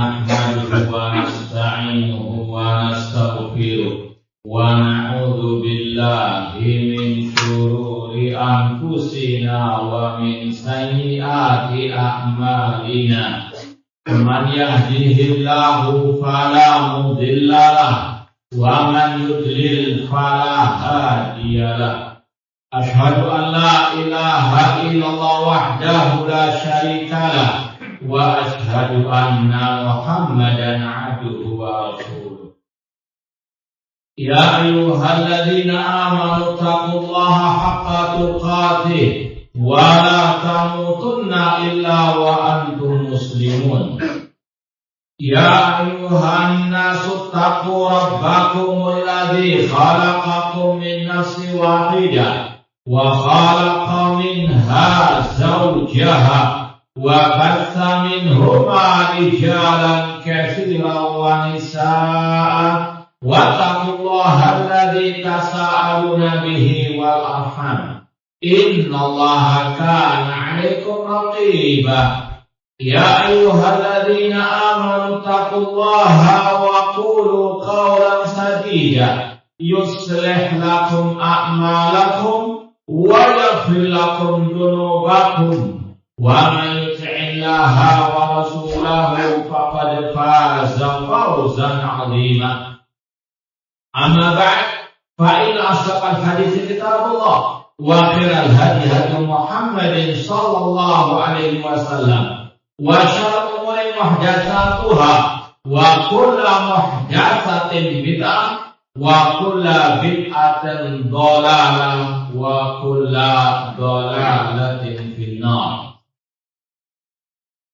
نحمده ونستعينه ونستغفره ونعوذ بالله من شرور أنفسنا ومن سيئات أعمالنا من يهده الله فلا مضل له ومن يضلل فلا هادي له أشهد أن لا إله إلا الله وحده لا شريك له وأشهد أن محمدا عبده ورسوله يا أيها الذين آمنوا اتقوا الله حق تقاته ولا تموتن إلا وأنتم مسلمون يا أيها الناس اتقوا ربكم الذي خلقكم من نفس واحدة وخلق منها زوجها وبث منهما رجالا كثيرا ونساء واتقوا الله الذي تساءلون به والأرحام إن الله كان عليكم رقيبا يا أيها الذين آمنوا اتقوا الله وقولوا قولا سديدا يصلح لكم أعمالكم ويغفر لكم ذنوبكم ومن يطع الله ورسوله فقد فاز فوزا عظيما أما بعد فإن أصدق الحديث كتاب الله وخير الهدي هدي محمد صلى الله عليه وسلم وشر الأمور محدثاتها وكل محدثة بدعة وكل بدعة ضلالة وكل ضلالة في النار.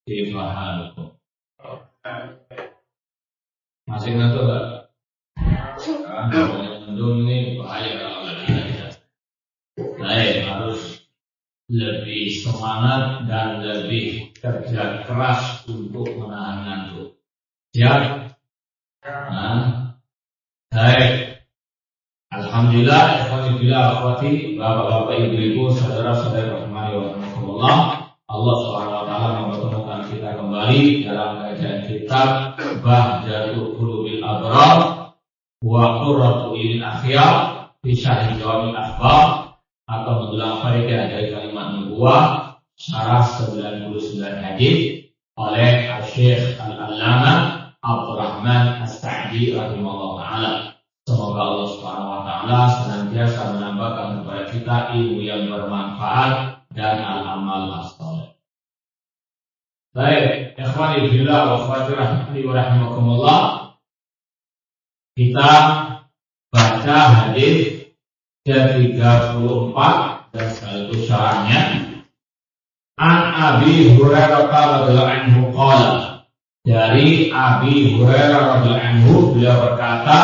كيف حالكم؟ masih ngantuk enggak? Mendung ini bahaya kalau tidak. Baik, harus lebih semangat dan lebih kerja keras untuk menahan ngantuk. Siap? Baik. Alhamdulillah, alhamdulillah, akhwati, bapak-bapak, ibu-ibu, saudara-saudara rahimani wa rahimakumullah. Allah Subhanahu wa taala mempertemukan kita kembali dalam kajian kitab Bahjatul Qulubil Abrar wa Qurratu Lil Akhyar fi Syarh Jawami'il Akhbar atau mendulang faedah dari kalimat nubuwah syarah 99 hadis oleh Syekh Al-Allamah Abdurrahman As-Sa'di rahimahullah taala. Semoga Allah Subhanahu wa taala senantiasa menambahkan kepada kita ilmu yang bermanfaat dan al-amal as-salih. Baik, ikhwani fillah wa akhwati rahimani wa rahimakumullah. Kita baca hadis ke-34 dan sekaligus syarahnya. An Abi Hurairah radhiyallahu anhu qala, dari Abi Hurairah radhiyallahu anhu beliau berkata,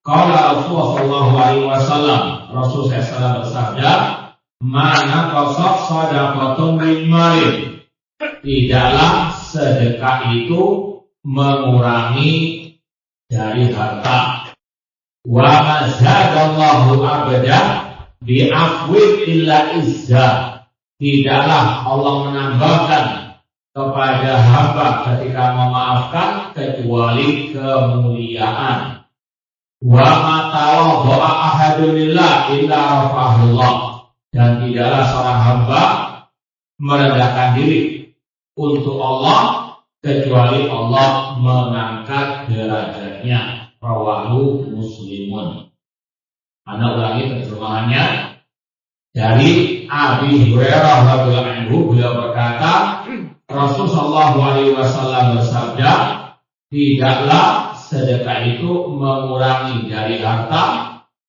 qala Rasulullah sallallahu alaihi wasallam, Rasul sallallahu bersabda, mana qasad sadaqatun min malin, tidaklah sedekah itu mengurangi dari harta. Wa mazadallahu abda bi afwin illa izza, tidaklah Allah menambahkan kepada hamba ketika memaafkan kecuali kemuliaan. Wa ma tawadda'a ahadulillah illa rafa'ahullah, dan tidaklah seorang hamba merendahkan diri untuk Allah kecuali Allah mengangkat derajatnya. Rawahu Muslimun. Anak ulangi terjemahannya. Dari Abi Hurairah radhiyallahu anhu beliau berkata, Rasul sallallahu alaihi wasallam bersabda, tidaklah sedekah itu mengurangi dari harta,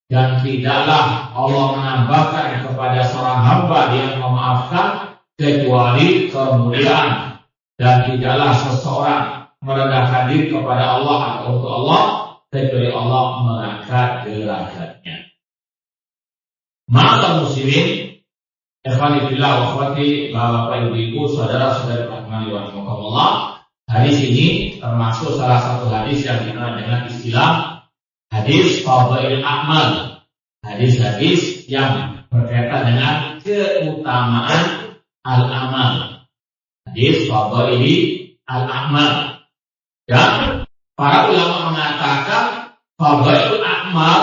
dan tidaklah Allah menambahkan kepada seorang hamba yang memaafkan kecuali kemuliaan, dan tidaklah seseorang merendahkan diri kepada Allah atau untuk Allah kecuali Allah mengangkat derajatnya. Ma'asyiral muslimin, ikhwani fillah wa akhwati, bapak ibu-ibu, saudara-saudari rahimani wa rahimakumullah. Hadis ini termasuk salah satu hadis yang dikenal dengan istilah hadis fadhailul a'mal. Hadis-hadis yang berkaitan dengan keutamaan al-amal. Hadis fadhaili al-a'mal. Dan para ulama mengatakan fadhailul a'mal,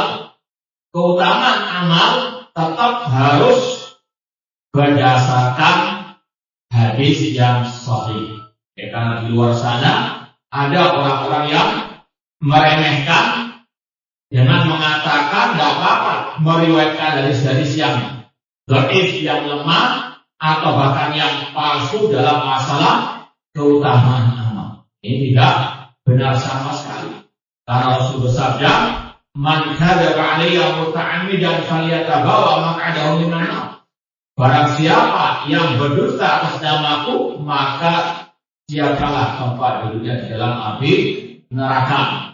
keutamaan amal tetap harus berdasarkan hadis yang sahih. Karena di luar sana ada orang-orang yang meremehkan dengan mengatakan tidak apa-apa meriwayatkan hadis-hadis yang dhaif, yang lemah, atau bahkan yang palsu dalam masalah keutamaan amal. Ini tidak benar sama sekali. Karena Rasul bersabda, "Man kadzaba 'alayya muta'ammidan falyatabawa maq'adahu minan nar." Barang siapa yang berdusta atas namaku, maka siapalah tempat duduknya di dalam api neraka.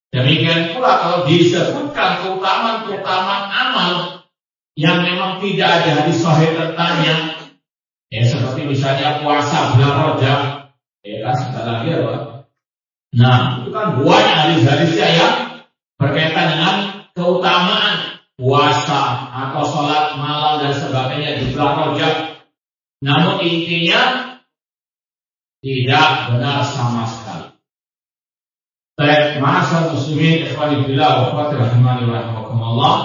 Demikian pula kalau disebutkan keutamaan amal yang memang tidak ada hadis sahih tentangnya, seperti misalnya puasa bulan Rajab, kan sebentar lagi apa? Nah, itu kan banyak hadis-hadisnya yang berkaitan dengan keutamaan puasa atau sholat malam dan sebagainya di bulan Rajab. Namun intinya tidak benar sama sekali. Baik, ma'asyiral muslimin, ikhwani fillah wa akhwati rahimani wa rahimakumullah.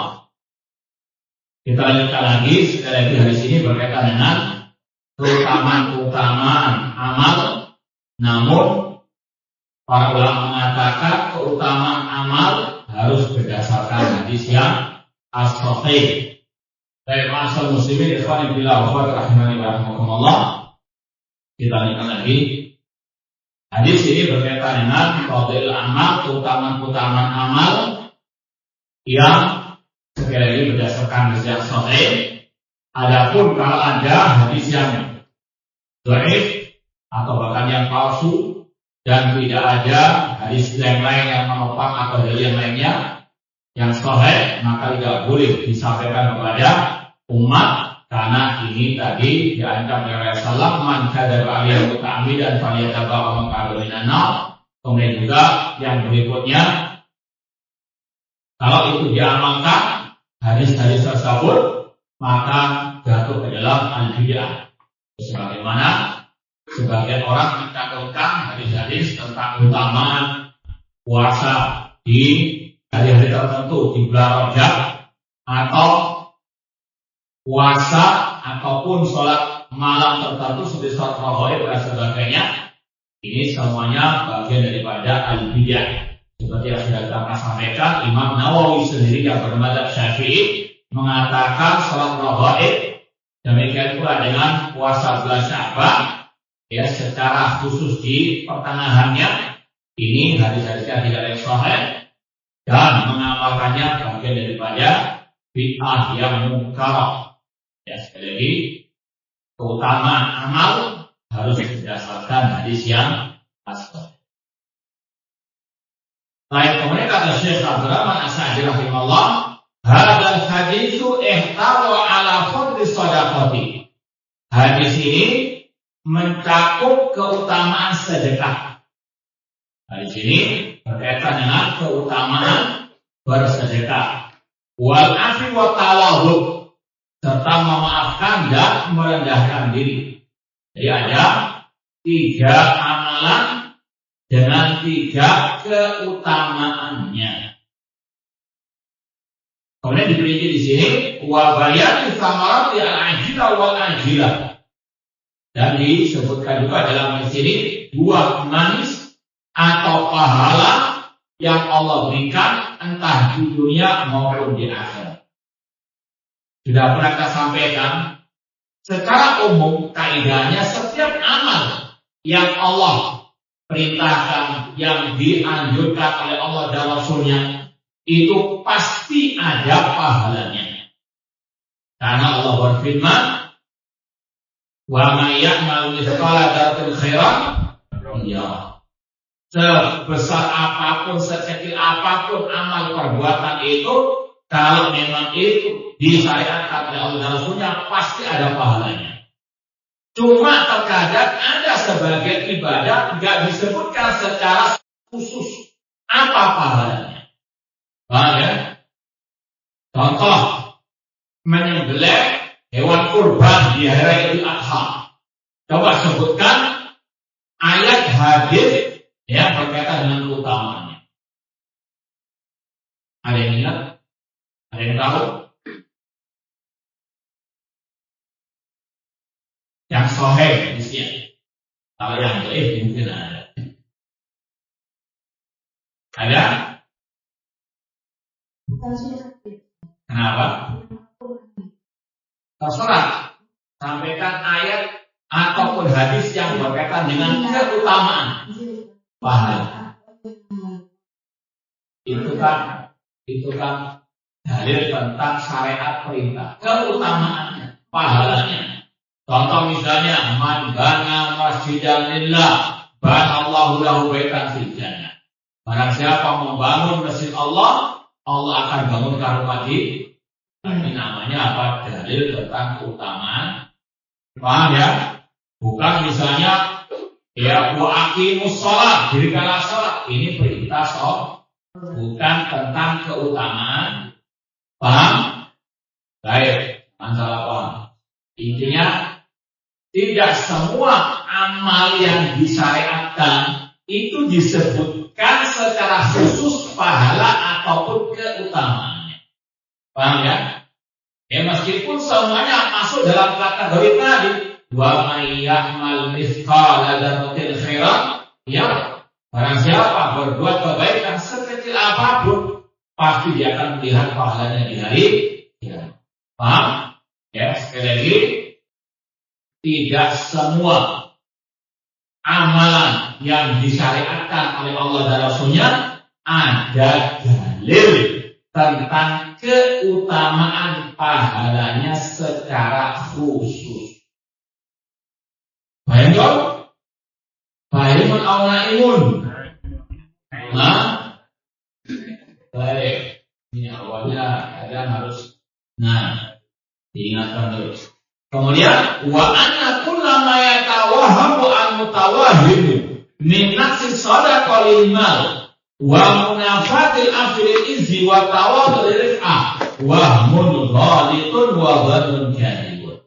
Kita lanjutkan lagi, sekali lagi hadis ini berkaitan dengan keutamaan amal. Namun para ulama mengatakan keutamaan amal harus berdasarkan hadis yang as-sahih. Baik, ma'asyiral muslimin, ikhwani fillah wa akhwati rahimani wa rahimakumullah. Kita lanjutkan lagi. Hadis ini berkaitan dengan fadhil amal, keutamaan amal yang sekali lagi berdasarkan hadis yang sahih. Adapun kalau ada hadis yang dhaif atau bahkan yang palsu dan tidak ada hadis yang lain yang menopang atau dalil yang lainnya yang sahih, maka tidak boleh disampaikan kepada umat. Karena ini tadi diancam oleh Rasulullah, man kadzaba 'alayya muta'ammidan falyatabawa maq'adahu minan nar. Kemudian juga yang berikutnya, kalau itu diamalkan hadis-hadis tersebut, maka jatuh ke dalam al-bid'ah. Sebagaimana sebagian orang mencantumkan hadis-hadis tentang keutamaan puasa di hari-hari tertentu di bulan Rajab, atau puasa ataupun sholat malam tertentu seperti sholat rawatib dan sebagainya. Ini semuanya bagian daripada al-bid'ah. Seperti yang sudah kita sampaikan, Imam Nawawi sendiri yang bermadzhab Syafi'i mengatakan sholat rawatib, demikian pula dengan puasa bulan Sya'ban, secara khusus di pertengahannya, ini hadis-hadisnya tidak ada sahih dan mengamalkannya bagian daripada bid'ah yang munkar. Sekali lagi, keutamaan amal harus berdasarkan hadis yang sahih. Baik, kemudian kata Syekh Abdurrahman As-Sa'di rahimahullah, hadzal haditsu ihtawa ala fadli shadaqati. Hadis ini mencakup keutamaan sedekah. Hadis ini berkaitan dengan keutamaan bersedekah. Wal afi wa tawadhu, serta memaafkan dan merendahkan diri. Jadi ada 3 amalan dengan 3 keutamaannya. Kemudian diperinci di sini wa bayani samarati al-ajilah wal ajilah. Dan disebutkan juga dalam sini buah manis atau pahala yang Allah berikan entah di dunia maupun di akhirat. Sudah pernah kita sampaikan, secara umum kaidahnya setiap amal yang Allah perintahkan, yang dianjurkan oleh Allah dan Rasulnya, itu pasti ada pahalanya. Karena Allah berfirman, wa may ya'mal mithqala dzarratin khairan yarah. Sebesar apapun, sekecil apapun amal perbuatan itu, kalau memang itu disyariatkan oleh Allah dan Rasulnya, pasti ada pahalanya. Cuma terkadang ada sebagian ibadah nggak disebutkan secara khusus apa pahalanya. Paham ya? Contoh, menyembelih hewan kurban di hari Idul Adha. Coba sebutkan ayat hadis Ya, berkaitan dengan keutamaannya. Ada yang ingat? Ada yang tahu? Yang sahih hadisnya. Kalau yang dhaif mungkin ada. Ada? Kenapa? Terserah. Sampaikan ayat ataupun hadis yang berkaitan dengan keutamaan pahala. Itu kan dalil tentang syariat perintah, keutamaannya, pahalanya. Contoh misalnya, man bana masjidan lillah, banallahu lahu baitan fil jannah. Barang siapa membangun masjid Allah, Allah akan bangun rumah di. Ini namanya apa? Dalil tentang keutamaan. Paham ya? Bukan misalnya ya wa aqimus shalah, dirikanlah salat. Ini perintah sholat, bukan tentang keutamaan. Paham? Baik, masalah paham. Intinya tidak semua amal yang disyariatkan itu disebutkan secara khusus pahala ataupun keutamaannya. Paham ya? Ya meskipun semuanya masuk dalam kategori tadi, wa may ya'mal mithqala dzarratin khairan, ya barang siapa berbuat kebaikan sekecil apapun, pasti dia akan melihat pahalanya di hari kiamat. Paham? Ya, sekali lagi, tidak semua amalan yang disyariatkan oleh Allah dan Rasulnya ada dalil tentang keutamaan pahalanya secara khusus. Bayangkan, bayimun awna'imun. Nah, baik. Ini awalnya kadang harus, diingatkan terus. Kemudian wa anna kullama yatawahamu al-mutawahhim min nafsi shadaqah lil mal wa munafatil afil izzi wa tawadul rif'ah wa mun ghalitun wa ghadun kadhibun.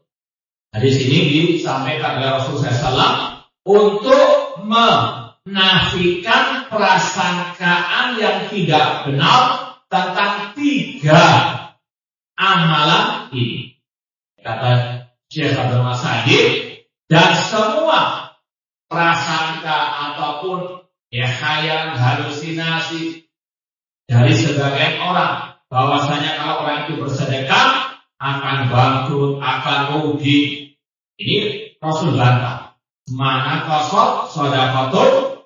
Hadis ini disampaikan oleh Rasulullah SAW untuk menafikan prasangkaan yang tidak benar tentang 3 amalan ini. Kata Syekh Abdul Masajid, dan semua prasangka ataupun khayal, halusinasi dari sebagian orang bahwasanya kalau orang itu bersedekah akan bangkrut, akan rugi. Ini Rasul bantah. Mana qasad shadaqatul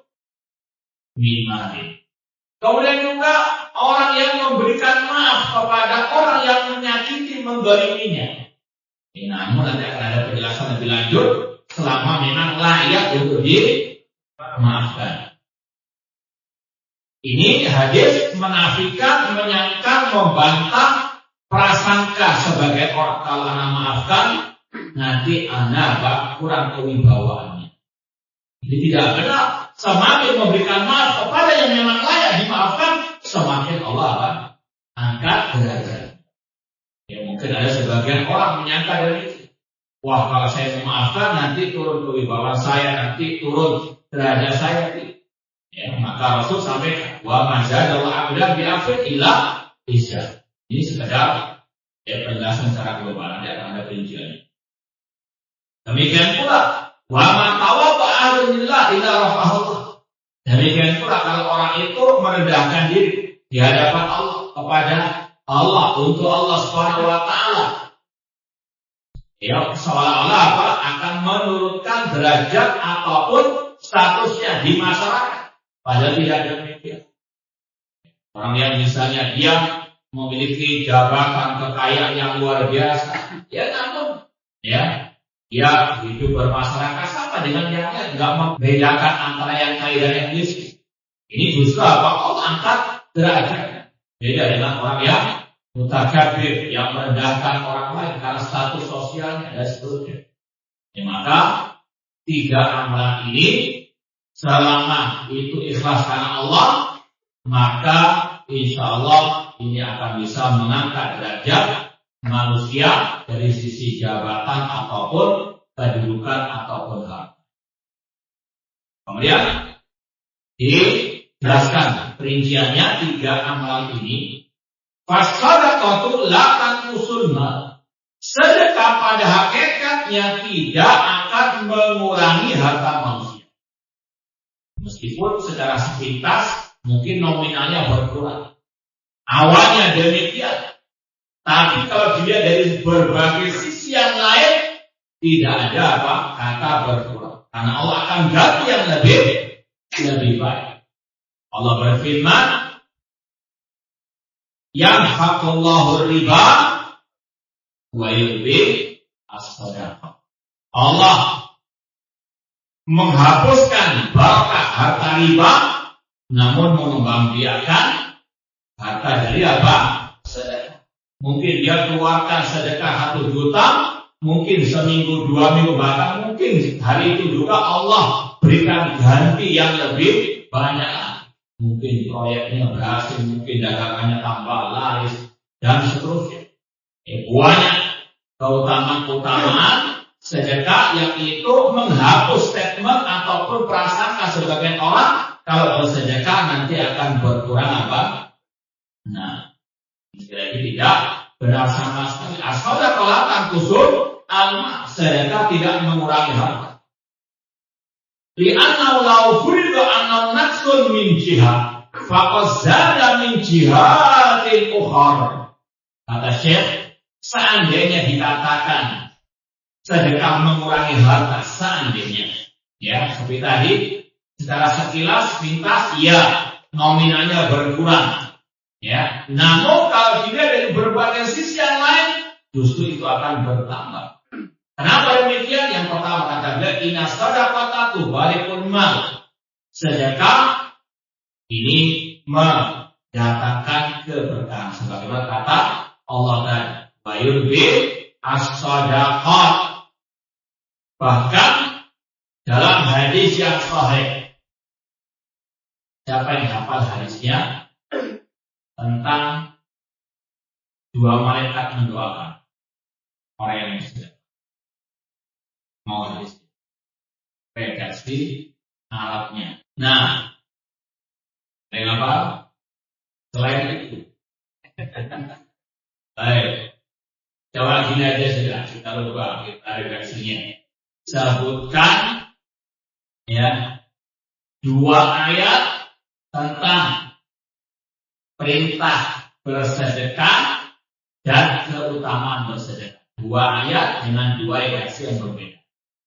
mimari. Kemudian juga orang yang memberikan maaf kepada orang yang menyakiti, mendzaliminya. Namun nanti akan ada penjelasan lebih lanjut selama memang layak untuk dimaafkan. Ini hadis menafikan, menyangka, membantah prasangka sebagai orang kalau anak maafkan nanti anak kurang kewibawaannya. Ini tidak benar. Semakin memberikan maaf kepada yang memang layak dimaafkan, semakin Allah akan angkat derajat. Ya mungkin ada sebagian orang menyangka dari itu. Wah kalau saya memaafkan nanti turun kewibawaan saya, nanti turun derajat saya. Ya, maka Rasul sampaikan wa mazadallahu abdan bi afin illa isya. Ini sekedar penjelasan secara global, tidak akan ada perinciannya. Demikian pula wa man tawadda'a lillah illa rafa'ahu. Demikian pula kalau orang itu merendahkan diri di hadapan Allah kepada Allah untuk Allah Subhanahu wa taala. Ya, seolah-olah akan menurunkan derajat ataupun statusnya di masyarakat. Padahal tidak demikian. Orang yang misalnya dia memiliki jabatan kekayaan yang luar biasa, namun dia hidup bermasyarakat sama dengan yang lain, enggak membedakan antara yang kaya dan yang miskin. Ini justru Allah angkat derajatnya. Beda dengan orang yang mutakabbir, yang merendahkan orang lain karena status sosialnya dan seterusnya. Maka 3 amalan ini selama itu ikhlas karena Allah, maka insya Allah ini akan bisa mengangkat derajat manusia dari sisi jabatan ataupun kedudukan ataupun harta. Kemudian Dijelaskan perinciannya 3 amalan ini. Fasadaqatu la tanqusul mal. Sedekah pada hakikatnya tidak akan mengurangi harta manusia. Meskipun secara sepintas mungkin nominalnya berkurang. Awalnya demikian. Tapi kalau dilihat dari berbagai sisi yang lain, tidak ada apa kata berkurang. Karena Allah akan ganti yang lebih baik. Allah berfirman, yamhaqullahu riba wa yurbi as-sadaqah. Allah menghapuskan barakah harta riba, namun mengembangbiakan harta dari apa? Sedekah. Mungkin dia keluarkan sedekah 1 juta, mungkin seminggu 2 minggu, bahkan mungkin hari itu juga Allah berikan ganti yang lebih banyak. Mungkin proyeknya berhasil, mungkin dagangannya tambah laris, dan seterusnya. Banyak keutamaan sedekah yang itu menghapus statement ataupun prasangka sebagian orang kalau bersedekah nanti akan berkurang apa? Nah, sekali tidak benar sama sekali. Asal kolatan kusur alma, sedekah tidak mengurangi harta. Li'annahu law furida annahu naqsun min jihad faqad zada min jihadil ukhra. Kata Syekh, seandainya dikatakan sedekah mengurangi harta, seandainya ya seperti tadi secara sekilas pintas ya nominalnya berkurang ya, namun kalau dilihat dari berbagai sisi yang lain justru itu akan bertambah. Kenapa demikian? Yang pertama kata beliau, inna shadaqata tubalikul mal. Sedekah ini mendatangkan keberkahan. Sebagaimana kata Allah tadi, wa yurbi as-sadaqat. Bahkan dalam hadis yang sahih, siapa yang hafal hadisnya tentang 2 malaikat mendoakan orang yang sedekah? Mau hadis prediksi alatnya. Nah, dengan apa? Selain itu, baik. Coba gini aja sudah, kita lupa kita redaksinya. Sebutkan ya 2 ayat tentang perintah bersedekah dan keutamaan bersedekah. 2 ayat dengan 2 redaksi yang berbeda.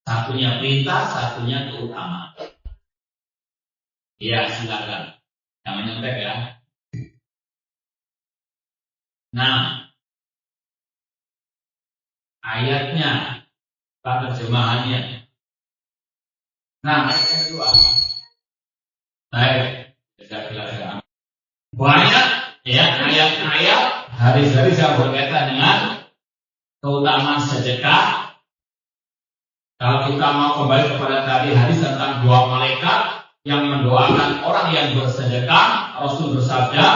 Satunya perintah, satunya keutamaan. Ya, silakan. Jangan nyontek ya. Nah, ayatnya, terjemahannya. Nah, ayat yang kedua. Baik, saya jelaskan. Banyak ya ayat-ayat hadis-hadis yang berkaitan dengan keutamaan sedekah. Kalau kita mau kembali kepada tadi hadis tentang 2 malaikat yang mendoakan orang yang bersedekah, Rasul bersabda,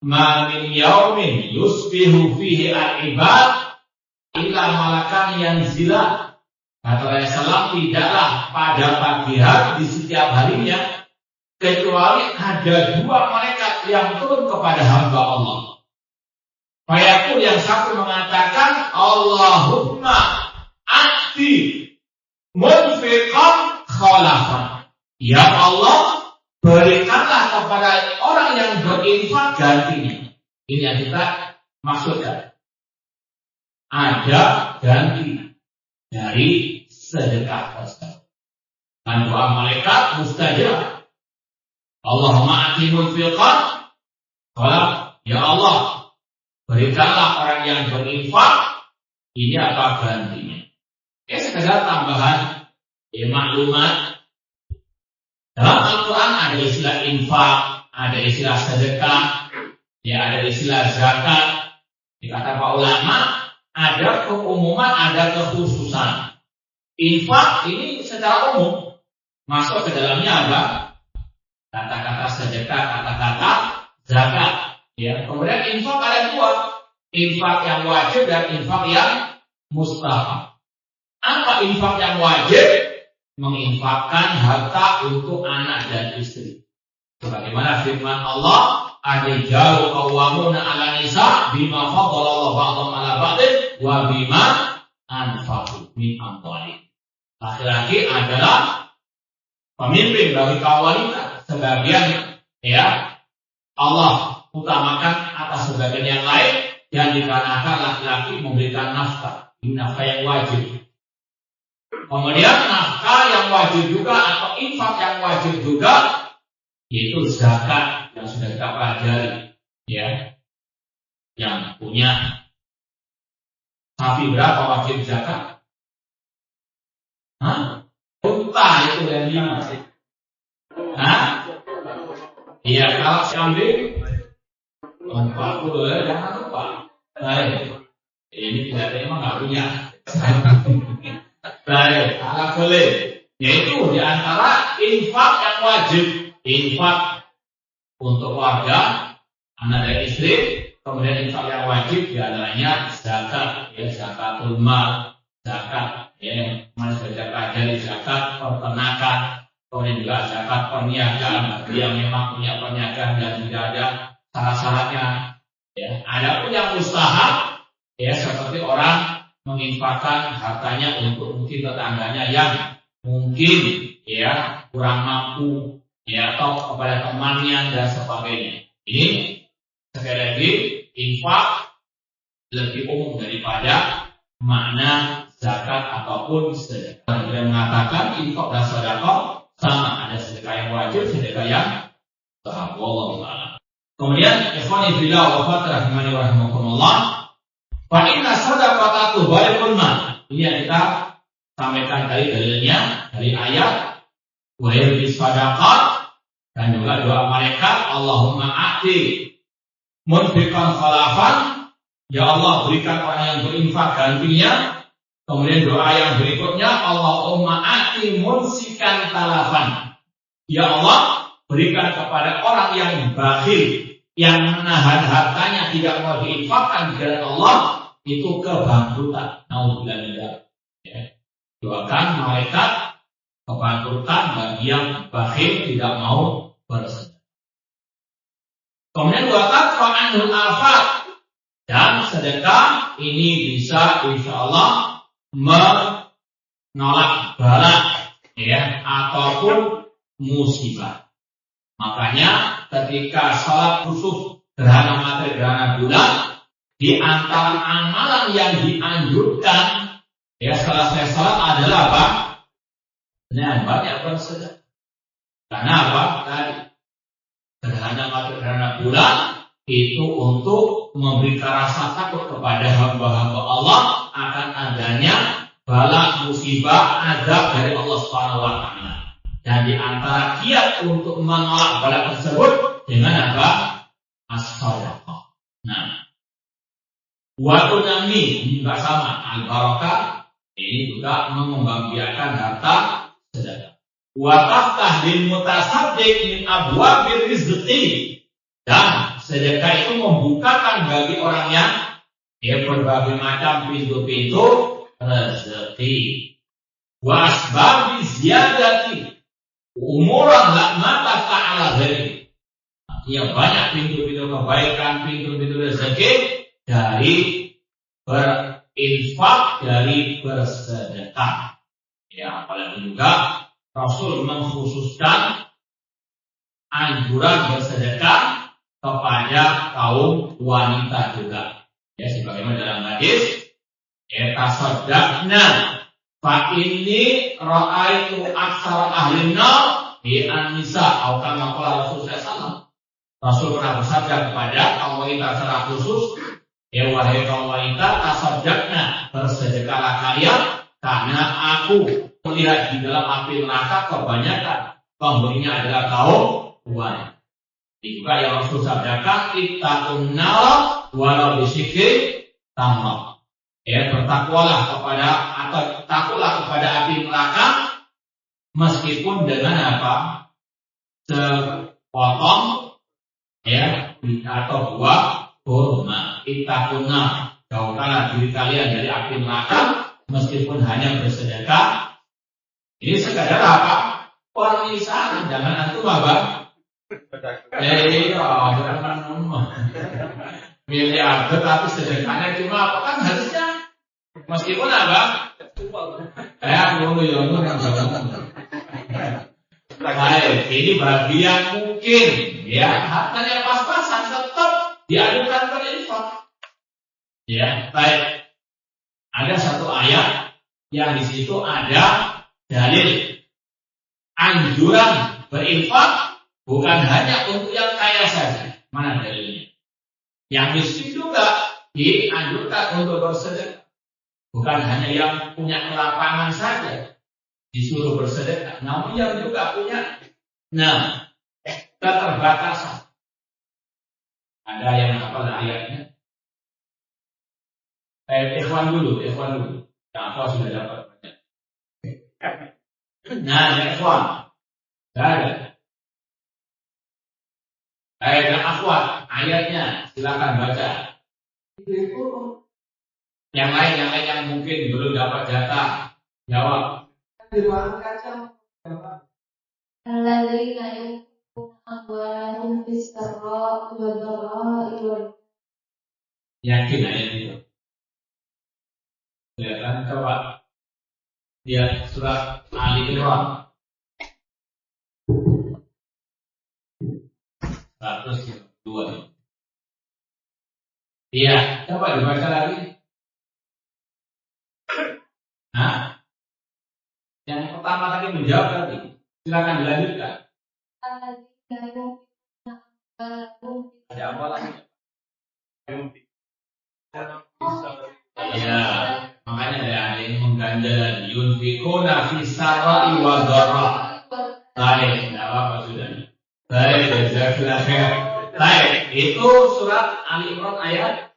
"Ma min yaumin yusbihu fihi al-ibad illa malakan yanzila." Kata Rasulullah, tidaklah pada pagi hari di setiap harinya kecuali ada 2 malaikat yang turun kepada hamba Allah. Fayaqul, yang satu mengatakan, Allahumma a'ti munfiqan khalafan. Ya Allah, berikanlah kepada orang yang berinfak gantinya. Ini yang kita maksudkan. Ada ganti dari sedekah tersebut. Dan doa malaikat mustajab. Allahumma a'ti munfiqan khalafan. Ya Allah, berikanlah orang yang berinfak, ini apa gantinya. Sekedar tambahan maklumat. Dalam Al-Quran ada istilah infak, ada istilah sedekah, ada istilah zakat. Dikata para ulama, ada keumuman, ada kekhususan. Infak ini secara umum masuk ke dalamnya apa? Kata-kata sedekah, kata-kata zakat. Kemudian infak ada 2, infak yang wajib dan infak yang mustahab. Apa infak yang wajib? Menginfakkan harta untuk anak dan istri. Sebagaimana firman Allah, "Ar-rijalu qawwamuna 'ala nisa bima faddalallahu ba'dhum 'ala ba'din wa bima anfaqu min amwalihim." Laki-laki adalah pemimpin bagi kaum wanita. Sebagian Allah utamakan atas sebagian yang lain, yang dikarenakan laki-laki memberikan nafkah yang wajib. Kemudian nafkah yang wajib juga atau infak yang wajib juga, yaitu zakat yang sudah kita pelajari, yang punya sapi berapa wajib zakat? Unta itu yang 5. Iya, kalau kambing 40 jangan lupa. Ini tidak emang nggak punya. Baik, ala boleh. Yaitu di antara infak yang wajib, infak untuk keluarga, anak dan istri, kemudian infak yang wajib di antaranya zakat, zakatul mal, zakat, mana zakat dari zakat peternakan, kemudian juga zakat perniagaan bagi yang memang punya perniagaan dan tidak ada syarat-syaratnya. Ada pun yang mustahab, seperti orang menginfakkan hartanya untuk mungkin tetangganya yang mungkin kurang mampu, atau kepada temannya dan sebagainya. Ini sekali lagi infak lebih umum daripada makna zakat ataupun sedekah. Dia mengatakan infak dan sedekah sama, ada sedekah yang wajib, sedekah yang sahab. Wallahu a'lam. Kemudian ikhwani fillah wa rahimani wa rahimakumullah, fa inna sadaqata tubalikul mal. Ini yang kita sampaikan tadi dalilnya dari ayat wa yurbi sadaqat, dan juga doa mereka, Allahumma a'ti munfiqan khalafan, ya Allah berikan orang yang berinfak gantinya. Kemudian doa yang berikutnya, Allahumma a'ti munsikan talafan, ya Allah berikan kepada orang yang bakhil, yang menahan hartanya tidak mau diinfakkan di jalan Allah, itu kebangkrutan. Nauzubillah. Doakan malaikat kebangkrutan bagi yang bakhil tidak mau bersedekah. Kemudian doakan fa'anul afat, dan sedekah ini bisa insyaallah menolak bala ataupun musibah. Makanya ketika sholat khusus gerhana matahari gerhana bulan, di antara amalan yang dianjurkan selesai sholat adalah apa? Banyak bersedekah. Karena apa? Tadi gerhana matahari gerhana bulan itu untuk memberikan rasa takut kepada hamba-hamba Allah akan adanya bala musibah azab dari Allah Subhanahu wa taala. Dan di antara kiat untuk menolak bala tersebut dengan apa? As-shadaqah. Waktu nami juga sama, al-barakah ini juga mengembangbiakan harta sedekah. Wa taftah lil mutasaddiq min abwabil rizqi, dan sedekah itu membukakan bagi orang yang berbagai macam pintu-pintu rezeki. Wa asbabi ziyadati umuran la mata ta'ala dari. Artinya banyak pintu-pintu kebaikan, pintu-pintu rezeki dari berinfak, dari bersedekah. Apalagi juga Rasul mengkhususkan anjuran bersedekah kepada kaum wanita juga. Sebagaimana dalam hadis, tasaddaqna fa inni ra'aitu aktsara ahli nar bi an-nisa, atau kama qala Rasulullah sallallahu. Rasul pernah bersabda kepada kaum wanita secara khusus, wahai kaum wanita, tasaddaqna, bersedekahlah kalian, karena aku melihat di dalam api neraka kebanyakan penghuninya adalah kaum wanita. Juga yang Rasul sabdakan, ittaqun nar walau bisikri tamr. Bertakwalah kepada, atau takutlah kepada api neraka meskipun dengan apa? Sepotong atau buah kurma. Ittaqun nar, jauhkanlah diri kalian dari api neraka meskipun hanya bersedekah. Ini sekadar apa? Permisalan, jangan antum apa? Iya, jangan miliarder tapi sedekahnya cuma apa kan harusnya meskipun apa? Baik, ini bagian mungkin ya hartanya pas-pasan tetap diadukan ke infak. Ya, baik. Ada satu ayat yang di situ ada dalil anjuran berinfak bukan hanya untuk yang kaya saja. Mana dalilnya? Yang miskin juga dianjurkan untuk bersedekah. Bukan hanya yang punya kelapangan saja disuruh bersedekah, namun yang juga punya keterbatasan. Ada yang apa ayatnya? Ikhwan dulu. Yang apa sudah dapat banyak. Ikhwan. Ada. Ayat akhwat, ayatnya silakan baca. Yang lain yang mungkin belum dapat jatah jawab. Di ruang kaca jawab. Alladzina yunfiquna amwalahum fis-sarra'i wad-dharra'i wal yakin ayat itu. Silakan coba. Dia surat Ali Imran 102. Iya, coba dibaca lagi. Yang pertama tadi menjawab tadi. Silakan dilanjutkan. Ada apa lagi? Ya, makanya ada yang mengganjal yunfikuna fi sarra'i wa dharra. Baik, enggak apa-apa sudah. Baik, jazakallahu khair. Baik, itu surat Ali Imran ayat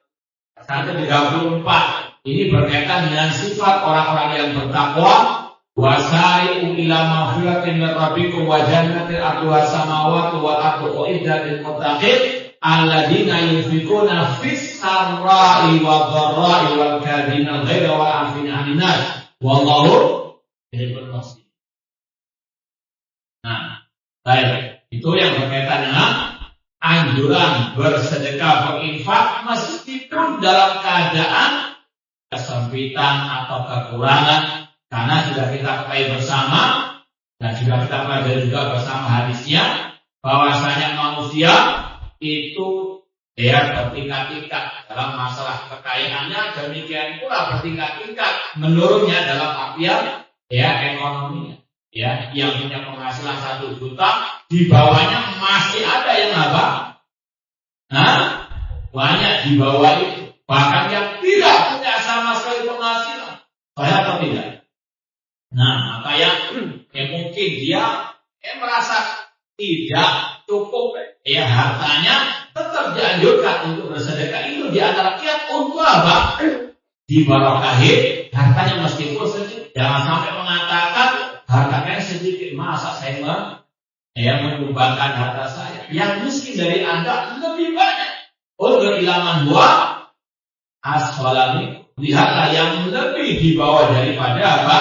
134. Ini berkaitan dengan sifat orang-orang yang bertakwa. Wasari'u ila maghfiratin min rabbikum wa jannatin 'arduha samawati wal ardu uiddat lil muttaqin alladzina yunfikuna fis sarra'i wad dharra'i wal kadhimina al-ghaidha wal 'afina 'anil nas wallahu yuhibbul muhsinin. Nah, baik. Itu yang berkaitan dengan anjuran bersedekah berinfak meskipun dalam keadaan kesempitan atau kekurangan. Karena sudah kita ketahui bersama dan sudah kita pelajari juga bersama hadisnya bahwasanya manusia itu bertingkat-tingkat dalam masalah kekayaannya, demikian pula bertingkat-tingkat menurunnya dalam artian ekonominya. Yang punya penghasilan 1 juta di bawahnya masih ada yang apa? Banyak di bawah itu. Bahkan yang tidak punya sama sekali penghasilan. Saya atau tidak? Nah, maka yang mungkin dia merasa tidak cukup hartanya tetap dianjurkan untuk bersedekah. Itu di antara kiat untuk apa? Dibarakahi hartanya meskipun sedikit. Jangan sampai mengatakan hartanya sedikit. Masa saya menyumbangkan harta saya? Yang miskin dari Anda lebih banyak. Untuk ilaman dua aswalami. Lihatlah yang lebih di bawah daripada apa?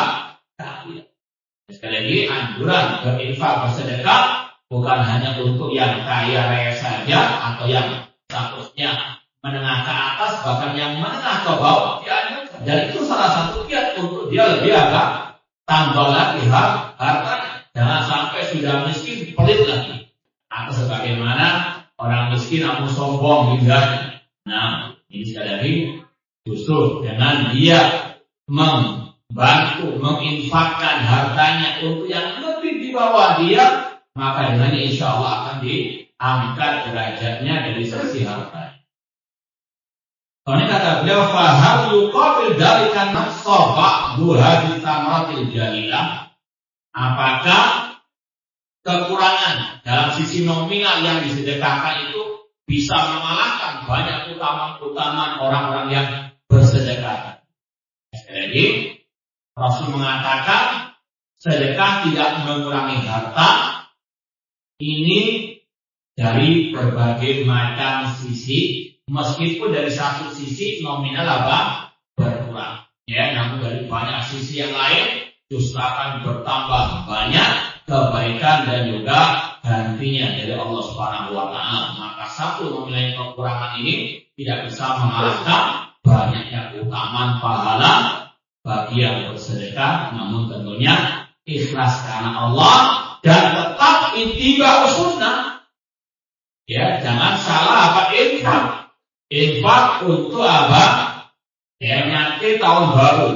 Sekali lagi anjuran berinfak bersedekah bukan hanya untuk yang kaya raya saja atau yang statusnya menengah ke atas, bahkan yang menengah ke bawah dianjurkan. Dan itu salah satu kiat untuk dia lebih tambah lagi hartanya. Jangan sampai sudah miskin pelit lagi. Atau sebagaimana orang miskin namun sombong hingga. Nah, ini sekali lagi justru dengan dia membantu menginfakkan hartanya untuk yang lebih di bawah dia, maka dengan insya Allah akan diangkat derajatnya dari sisi harta. Soalnya kata beliau, fahal yuqabil dalikan naqsa ba'du hadhihi tamaratil jalilah. Apakah kekurangan dalam sisi nominal yang disedekahkan itu bisa mengalahkan banyak keutamaan orang-orang yang bersedekah? Sekali lagi, Rasul mengatakan sedekah tidak mengurangi harta. Ini dari berbagai macam sisi, meskipun dari satu sisi nominal berkurang. Namun dari banyak sisi yang lain justru akan bertambah banyak kebaikan dan juga gantinya dari Allah Subhanahu wa taala. Maka satu memiliki kekurangan ini tidak bisa mengalahkan banyaknya keutamaan pahala bagi yang bersedekah, namun tentunya ikhlas karena Allah dan tetap ittiba sunnah. Ya, jangan salah apa infak. Infak untuk apa? Ya, nyati tahun baru.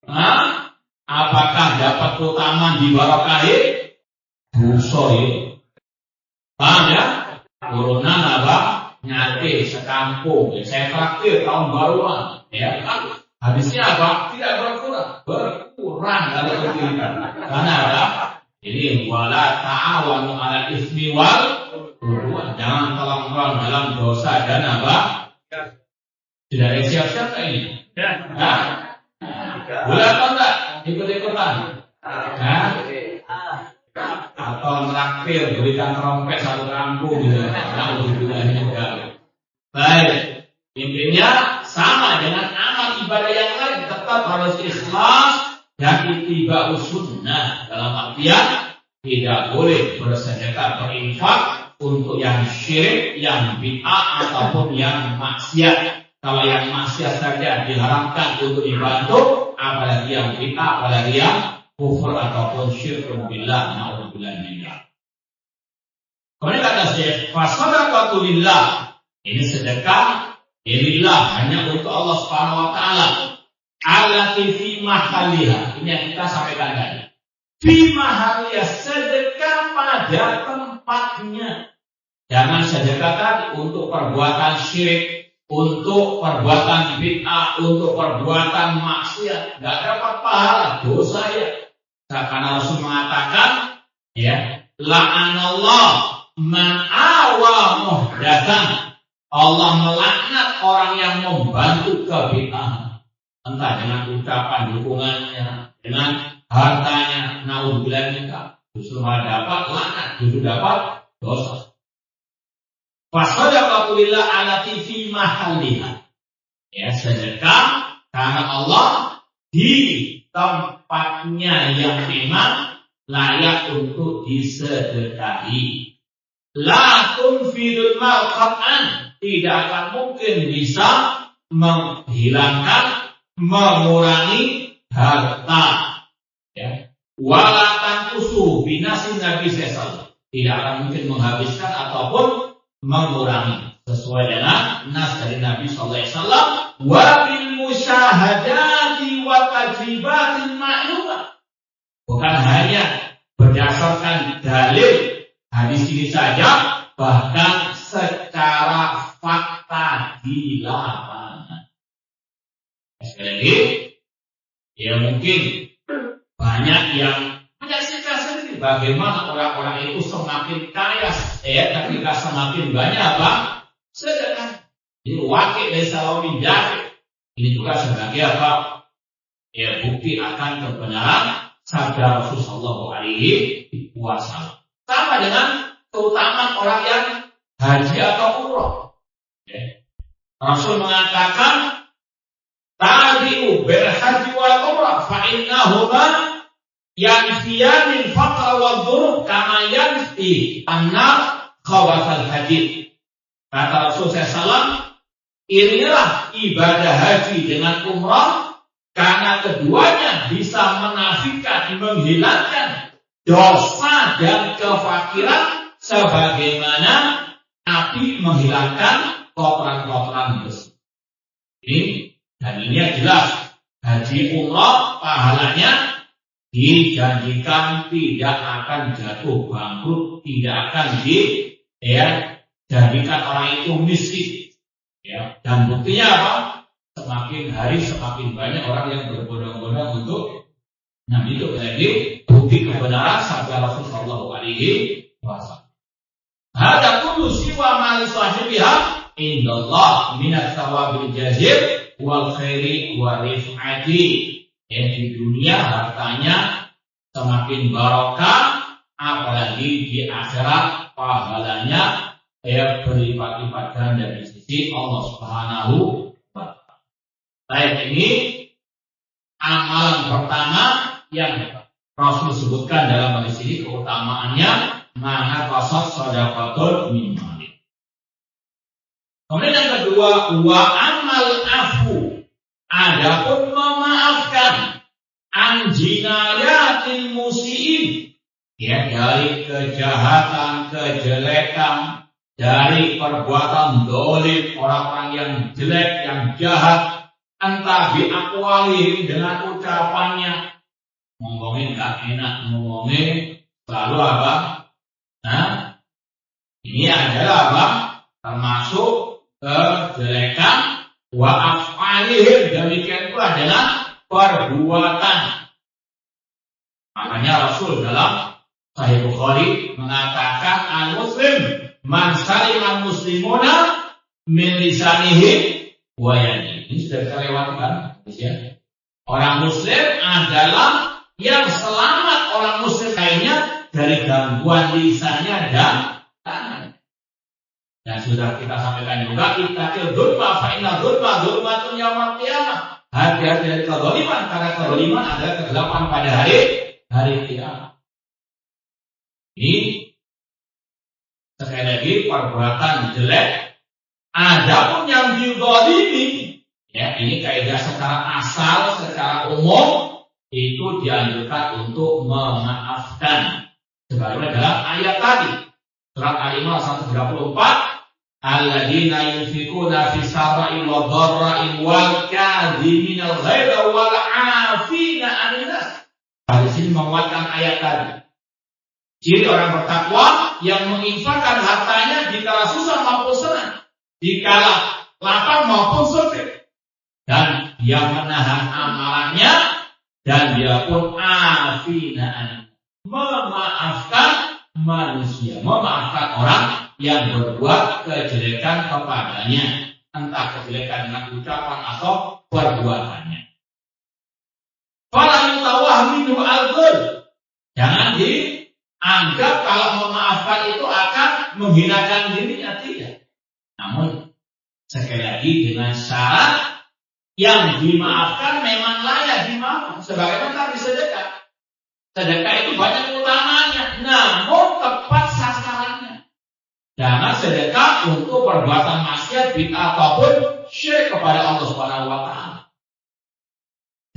Nah, apakah dapat keutamaan di barakahi? Busoy. Paham ya? Turunan apa? Nyati sekampung. Ya, saya traktir tahun baruan. Ya kan? Habisnya apa? Tidak berkurang. Berkurang kalau begitu. Karena apa? Ini wala ta'awanu 'alal ismi wal udwan. Jangan tolong-tolong dalam dosa dan apa? Tidak ada siap-siap ini. Nah, boleh atau enggak? Ikut-ikutan. Nah, atau traktir berikan trompet satu kampung gitu. Nah, ini juga. Baik. Intinya sama dengan amal ibadah yang lain, tetap harus ikhlas dan ittiba sunnah. Dalam artian tidak boleh bersedekah berinfak untuk yang syirik, yang bid'ah ataupun yang maksiat. Kalau yang maksiat saja diharamkan untuk dibantu, apalagi yang bid'ah, apalagi yang kufur ataupun syirkun billah, na'udzubillah minzalik. Kemudian kata Syekh, fasadaqatu lillah. Ini sedekah lillah, hanya untuk Allah Subhanahu wa taala. Allati fi mahaliha. Ini yang kita sampaikan tadi. Fi mahaliha, sedekah pada tempatnya. Jangan sedekah tadi untuk perbuatan syirik, untuk perbuatan bid'ah, untuk perbuatan maksiat. Enggak dapat pahala, dosa ya. Karena Rasul mengatakan, ya, la'anallah man awa muhdatsan. Allah melaknat orang yang membantu kebid'ahan, entah dengan ucapan dukungannya, dengan hartanya, naudzubillah minzalik, justru malah dapat laknat, justru dapat dosa. Fasadaqatu lillah allati fi mahaliha. Ya, sedekah karena Allah di tempatnya yang memang layak untuk disedekahi. La tunfidul mal qat'an, tidak akan mungkin bisa menghilangkan, mengurangi harta. Ya. Wala tanqusu binasin Nabi sallallahu, tidak akan mungkin menghabiskan ataupun mengurangi sesuai dengan nas dari Nabi sallallahu alaihi wasallam, wa bil musyahadati wa tajribatin ma'lumah. Bukan hanya berdasarkan dalil hadis ini saja, bahkan secara fakta di lapangan. Sekali lagi, ya mungkin banyak yang menyaksikan sendiri bagaimana orang-orang itu semakin kaya, ketika semakin banyak apa? Sedekah. Ini wakil dari salamin jari. Ini juga sebagai apa? Ya, bukti akan kebenaran sabda Rasulullah SAW. Sama dengan keutamaan orang yang haji atau umroh. Ya. Rasul mengatakan, tabi'u bil haji wal umrah fa innahuma yanfiyanil faqra wal dhunub kama yanfi an-nar khawathal hadid. Kata Rasul SAW, inilah ibadah haji dengan umrah karena keduanya bisa menafikan, menghilangkan dosa dan kefakiran sebagaimana api menghilangkan kotoran-kotoran besi. Ini dan ini jelas haji umrah pahalanya dijanjikan tidak akan jatuh bangkrut, tidak akan dijadikan orang itu miskin. Ya, dan buktinya apa? Semakin hari semakin banyak orang yang berbondong-bondong untuk itu lagi bukti kebenaran sabda Rasulullah sallallahu alaihi wasallam. Hada kullu siwa ma li sahibiha indallah minat thawabil jazil wal khairi wa rif'ati. Di dunia hartanya semakin barokah, apalagi di akhirat pahalanya berlipat-lipat ganda di sisi Allah Subhanahu wa taala. Baik, ini amalan pertama yang Rasul sebutkan dalam hadis ini keutamaannya, mana qasad shadaqatul min mali. Kemudian yang kedua, wa amal afu, adapun memaafkan an jinayatil musiin, ya, dari kejahatan, kejelekan, dari perbuatan dolim orang-orang yang jelek, yang jahat, entah biakwalihim dengan ucapannya, ngomongin gak enak, ngomongin selalu apa? Nah, ini adalah apa? Termasuk kejelekan, wa af'alihim, demikian itu adalah perbuatan. Makanya Rasul dalam Sahih Bukhari mengatakan al-muslim man salima muslimuna min lisanihi wa yadihi. Ini sudah kita lewatkan, ya. Orang muslim adalah yang selamat orang muslim lainnya dari gangguan lisannya dan tangan. Dan sudah kita sampaikan juga, ittaqil dzulma fa inna dzulmatun yaumil qiyamah. Hati-hati dari kezaliman, karena kezaliman adalah kegelapan pada hari kiamat. Ini sekali lagi perbuatan jelek. Adapun yang dizalimi, ya, ini kaidah secara asal, secara umum itu dianjurkan untuk memaafkan. Sebagaimana dalam ayat tadi, surat Al-Imran 134. Alladzina yunfikuna fi sarra'i wa dharra'i wal kadhiminal ghaidha wal 'afina 'anil nas. Di sini menguatkan ayat tadi. Ciri orang bertakwa yang menginfakkan hartanya di kala susah maupun senang, di kala lapang maupun sempit, dan dia menahan amalannya, dan dia pun 'afina 'anil nas, memaafkan manusia, memaafkan orang yang berbuat kejelekan kepadanya, entah kejelekan dengan ucapan atau perbuatannya. Fala yutawah minhu al-dhul. Jangan dianggap kalau memaafkan itu akan menghinakan dirinya, tidak. Namun sekali lagi dengan syarat yang dimaafkan memang layak dimaafkan. Sebagaimana tadi sedekah. Sedekah itu banyak utamanya, namun tepat sasarannya. Jangan sedekah untuk perbuatan maksiat, bid'ah ataupun syirik kepada Allah Subhanahu wa taala.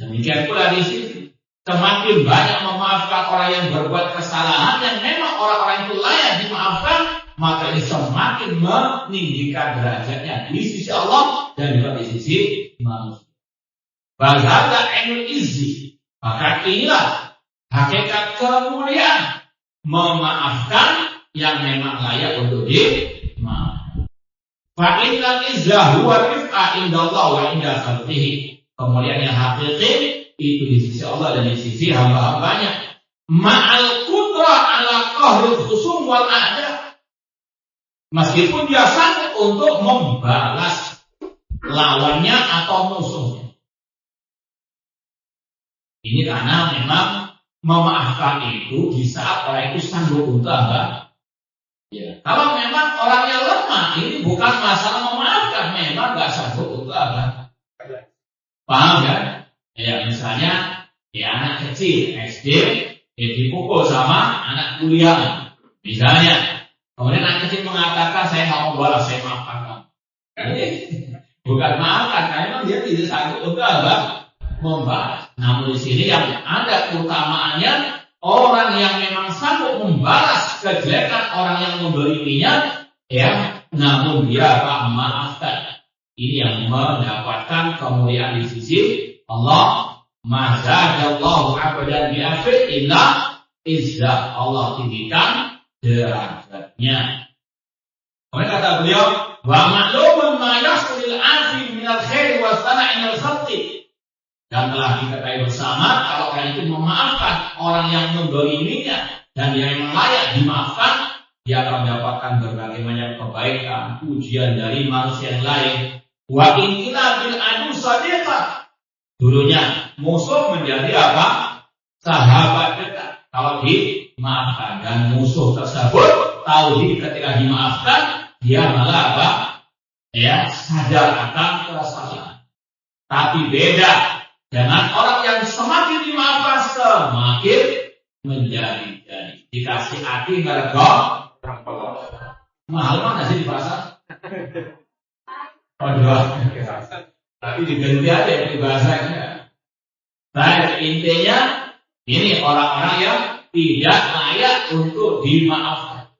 Demikian pula di sini, semakin banyak memaafkan orang yang berbuat kesalahan yang memang orang-orang itu layak dimaafkan, maka ini semakin meninggikan derajatnya di sisi Allah dan juga di sisi manusia. Bahasa ainul izzi, maka inilah hakikat kemuliaan, memaafkan yang memang layak untuk dimaafkan. Fa innal izza huwa rif'a indallah wa inda khalqihi. Kemuliaan yang hakiki itu di sisi Allah dan di sisi hamba-hambanya. Ma'al qudrah ala qahril khusum wal a'da. Meskipun dia sanggup untuk membalas lawannya atau musuhnya. Ini karena memang memaafkan itu di saat orang itu sanggup untuk apa? Ya, kalau memang orangnya lemah, ini bukan masalah memaafkan, memang nggak sanggup untuk apa? Paham ya? Ya, misalnya ya anak kecil SD dipukul sama anak kuliah, misalnya, kemudian anak kecil mengatakan saya nggak mau balas, saya maafkan kamu. Ini bukan maafkan, karena memang dia tidak sanggup untuk apa? Membalas. Namun di sini yang ada keutamaannya, orang yang memang sanggup membalas kejelekan orang yang membeliminya, ya, namun dia maafkan. Ini yang mendapatkan kemuliaan di sisi Allah. Mazadallahu abdan bi'afir illa izzah. Allah tinggikan derajatnya. Kemudian kata beliau, wa ma'lumun ma yahsulil afi minal khairi wa sana'i minal khalqi. Dan telah diketahui bersama kalau orang itu memaafkan orang yang mendoliminya dan dia yang layak dimaafkan, dia akan mendapatkan berbagai macam kebaikan, pujian dari manusia yang lain. Wa inna bil adu sadiqah. Dulunya musuh menjadi apa? Sahabat dekat kalau dimaafkan, dan musuh tersebut tahu ketika dimaafkan dia malah apa? Ya, sadar akan kesalahan. Tapi beda dengan orang yang semakin dimaafkan semakin menjadi-jadi. Jika hati mergo mahal mana sih di pasar? Tapi diganti aja di bahasanya. Nah, intinya ini orang-orang yang tidak layak untuk dimaafkan.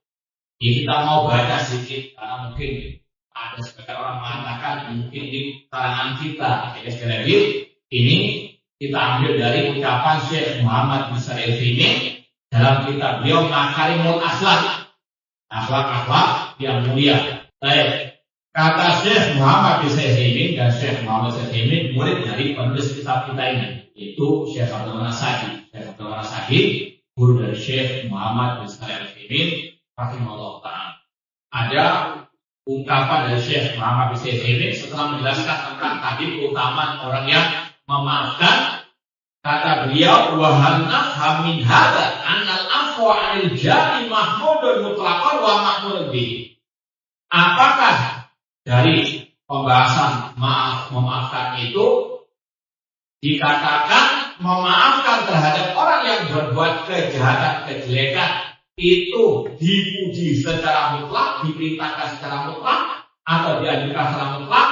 Jadi kita mau baca sedikit karena mungkin ada sebagian orang mengatakan mungkin di kalangan kita. Jadi sekali lagi ini kita ambil dari ucapan Syekh Muhammad bin Shalih Al-Utsaimin dalam kitab beliau Makarimul Akhlak, akhlak-akhlak yang mulia. Baik. Kata Syekh Muhammad bin Shalih Al-Utsaimin dan Syekh Muhammad bin Shalih Al-Utsaimin murid dari penulis kitab kita ini, yaitu Syekh Abdul Nasaki. Syekh Abdul Nasaki guru dari Syekh Muhammad bin Shalih Al-Utsaimin rahimahullah ta'ala. Ada ungkapan dari Syekh Muhammad bin Shalih Al-Utsaimin setelah menjelaskan tentang tadi keutamaan orang yang memaafkan. Kata beliau, wa hal nafham min hadza annal afwa 'anil jani mahmudun mutlaqan wa ma'murun bihi. Apakah dari pembahasan memaafkan itu dikatakan memaafkan terhadap orang yang berbuat kejahatan, kejelekan itu dipuji secara mutlak, diperintahkan secara mutlak atau dianjurkan secara mutlak?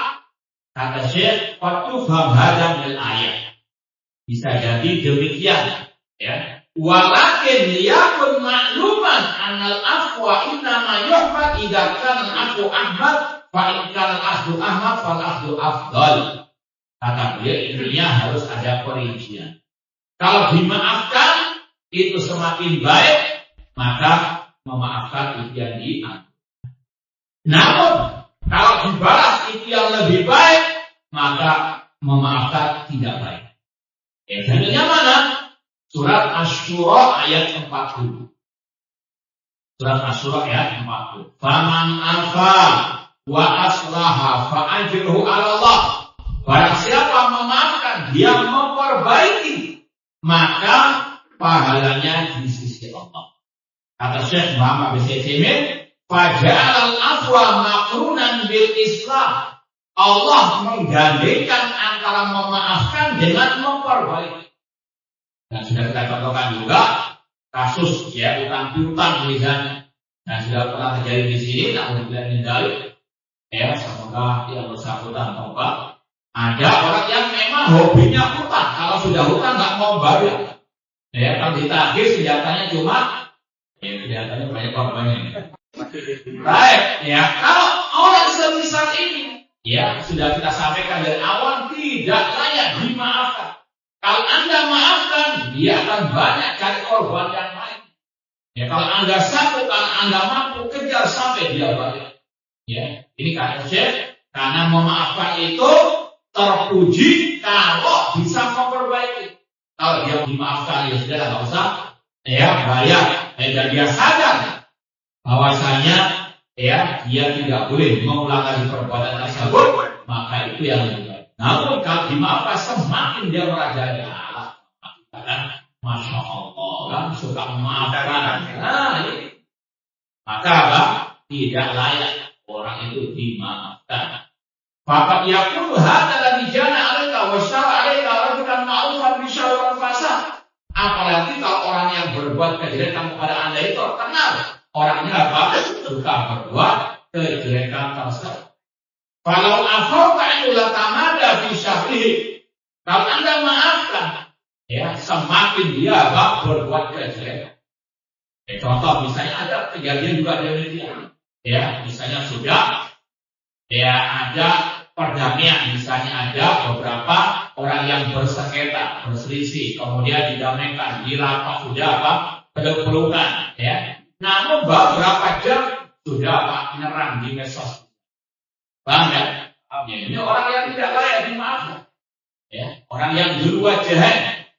Kata Syekh, "Fatufham hadza min ayat." Bisa jadi demikian, ya. Walakin liyakun ma'luman annal afwa innama yuhmad idza kana al-afwu ahmad fa in kana al-afwu ahmad fal afwu afdal. Kata beliau intinya harus ada perincian. Kalau dimaafkan itu semakin baik, maka memaafkan itu yang dianjurkan. Namun kalau dibalas itu yang lebih baik, maka memaafkan tidak baik. Dalilnya mana? Surat Asy-Syura ayat 40. Surat Asy-Syura ayat 40. Faman afa wa aslaha fa ajruhu 'ala Allah. Barang siapa memaafkan, dia memperbaiki, maka pahalanya di sisi Allah. Kata Syekh Muhammad bin Shalih Al-Utsaimin, faja'al afwa maqrunan bil islah. Allah menggandengkan antara memaafkan dengan memperbaiki. Dan sudah kita contohkan juga kasus ya utang piutang misalnya, dan sudah pernah terjadi di sini, namun tidak dihindari. Ya, semoga yang bersangkutan tobat. Ada orang yang memang hobinya utang, kalau sudah utang nggak mau bayar. Ya, kalau ditagih senjatanya cuma, ya senjatanya banyak korbannya. Baik, ya kalau orang semisal ini. Ya, sudah kita sampaikan dari awal tidak layak dimaafkan. Kalau Anda maafkan, dia akan banyak cari korban yang lain. Ya, kalau Anda sanggup, kalau Anda mampu kejar sampai dia bayar. Ya, ini kata Syekh, karena memaafkan itu terpuji kalau bisa memperbaiki. Kalau dia dimaafkan ya sudah nggak usah ya bayar. Dan dia sadar bahwasanya ya, dia tidak boleh mengulangi perbuatan tersebut, maka itu yang lebih baik. Namun kalau dimaafkan semakin dia merajalela, masya Allah, kan suka memaafkan. Nah, ini. Maka apa? Tidak layak orang itu dimaafkan. Fakat yakul hada ladzi jana 'alaika wa syara 'alaika rajulan ma'rufan bi syarril fasad. Apalagi kalau orang yang berbuat kejelekan kepada Anda itu terkenal. Orangnya apa? Suka berbuat kejelekan tersebut. Kalau afauta ila tamada fi syahrihi. Kalau Anda maafkan, ya semakin dia apa? Berbuat kejelekan. Contoh misalnya ada kejadian juga demikian. Ya, misalnya sudah ya ada perdamaian, misalnya ada beberapa orang yang bersengketa, berselisih, kemudian didamaikan, dilapak sudah apa? Pelukan, ya. Namun beberapa jam sudah apa? Menyerang di medsos. Paham ya? Ini orang yang tidak layak dimaafkan. Ya, orang yang dulu wajah,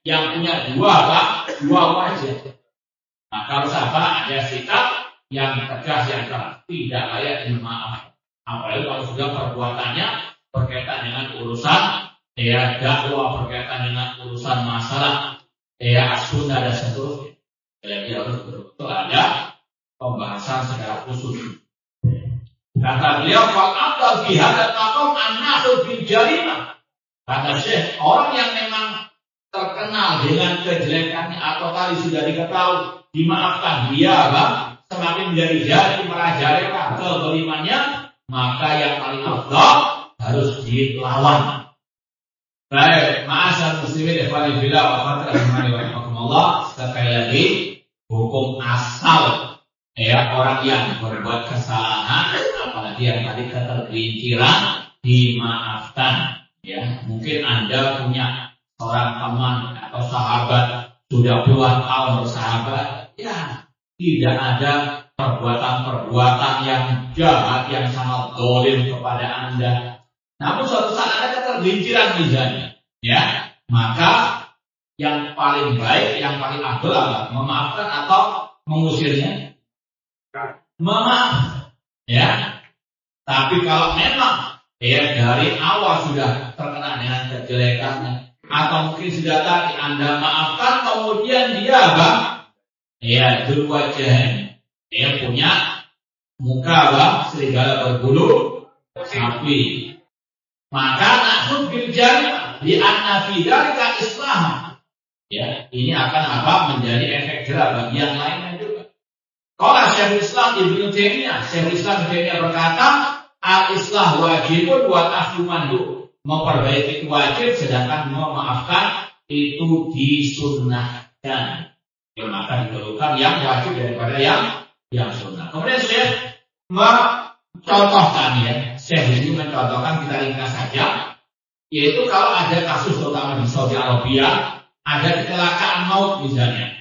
yang punya dua apa? Dua wajah. Maka harus apa? Ada sikap yang tegas yang keras, tidak layak dimaafkan. Apalagi kalau sudah perbuatannya berkaitan dengan urusan ya dakwah, berkaitan dengan urusan masalah ya sunnah dan seterusnya. Jadi harus betul-betul ada pembahasan secara khusus. Kata beliau, "Fal afdal fi hadzal maqam an-nahu bil jarimah." Kata Syekh, orang yang memang terkenal dengan kejelekannya atau tadi sudah diketahui dimaafkan, dia semakin menjadi merajalela kezalimannya, maka yang paling afdal harus dilawan. Baik, ma'asyiral muslimin ikhwani fillah wa akhwati rahimakumullah, sekali lagi hukum asal orang yang berbuat kesalahan, apalagi yang tadi ketergelinciran, dimaafkan. Mungkin Anda punya seorang teman atau sahabat sudah puluhan tahun bersahabat, tidak ada perbuatan-perbuatan yang jahat yang sangat zalim kepada Anda. Namun suatu saat ada ketergelinciran misalnya, maka yang paling baik, yang paling afdal adalah memaafkan atau mengusirnya. Memaaf, Tapi kalau memang dari awal sudah terkena dengan kejelekannya, atau mungkin sudah tadi Anda maafkan, kemudian dia berwajah, punya muka serigala berbulu sapi, maka nakhud bil jari' li anna fi dzalika islah. Ini akan menjadi efek jerah bagi yang lainnya juga. Kalau Syekhul Islam Ibnu Taimiyah berkata, al-islah wajibun wa ta'fu mandu. Memperbaiki itu wajib, sedangkan memaafkan itu disunnahkan. Maka dikeluhkan yang wajib daripada yang sunnah. Kemudian Syekh mencontohkan, Syekh ini mencontohkan, kita ringkas saja, yaitu kalau ada kasus terutama di Saudi Arabia, ada kecelakaan maut misalnya,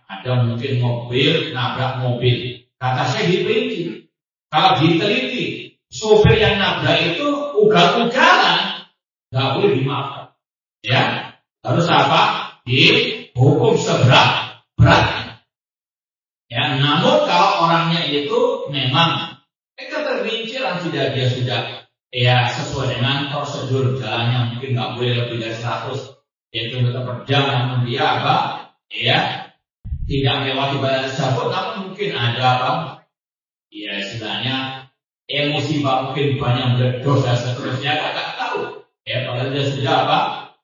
ada mungkin mobil nabrak mobil. Kata Syekh diperinci, kalau diteliti sopir yang nabrak itu ugal-ugalan, nggak boleh dimaafkan. Harus dihukum seberat-beratnya. Namun kalau orangnya itu memang ketergelinciran, tidak, dia sudah sesuai dengan prosedur jalannya, mungkin nggak boleh lebih dari 100 km per jam, namun dia tidak melewati batas tersebut, namun mungkin ada istilahnya emosi mungkin banyak berdosa dan seterusnya, tidak tahu. Kalau dia sudah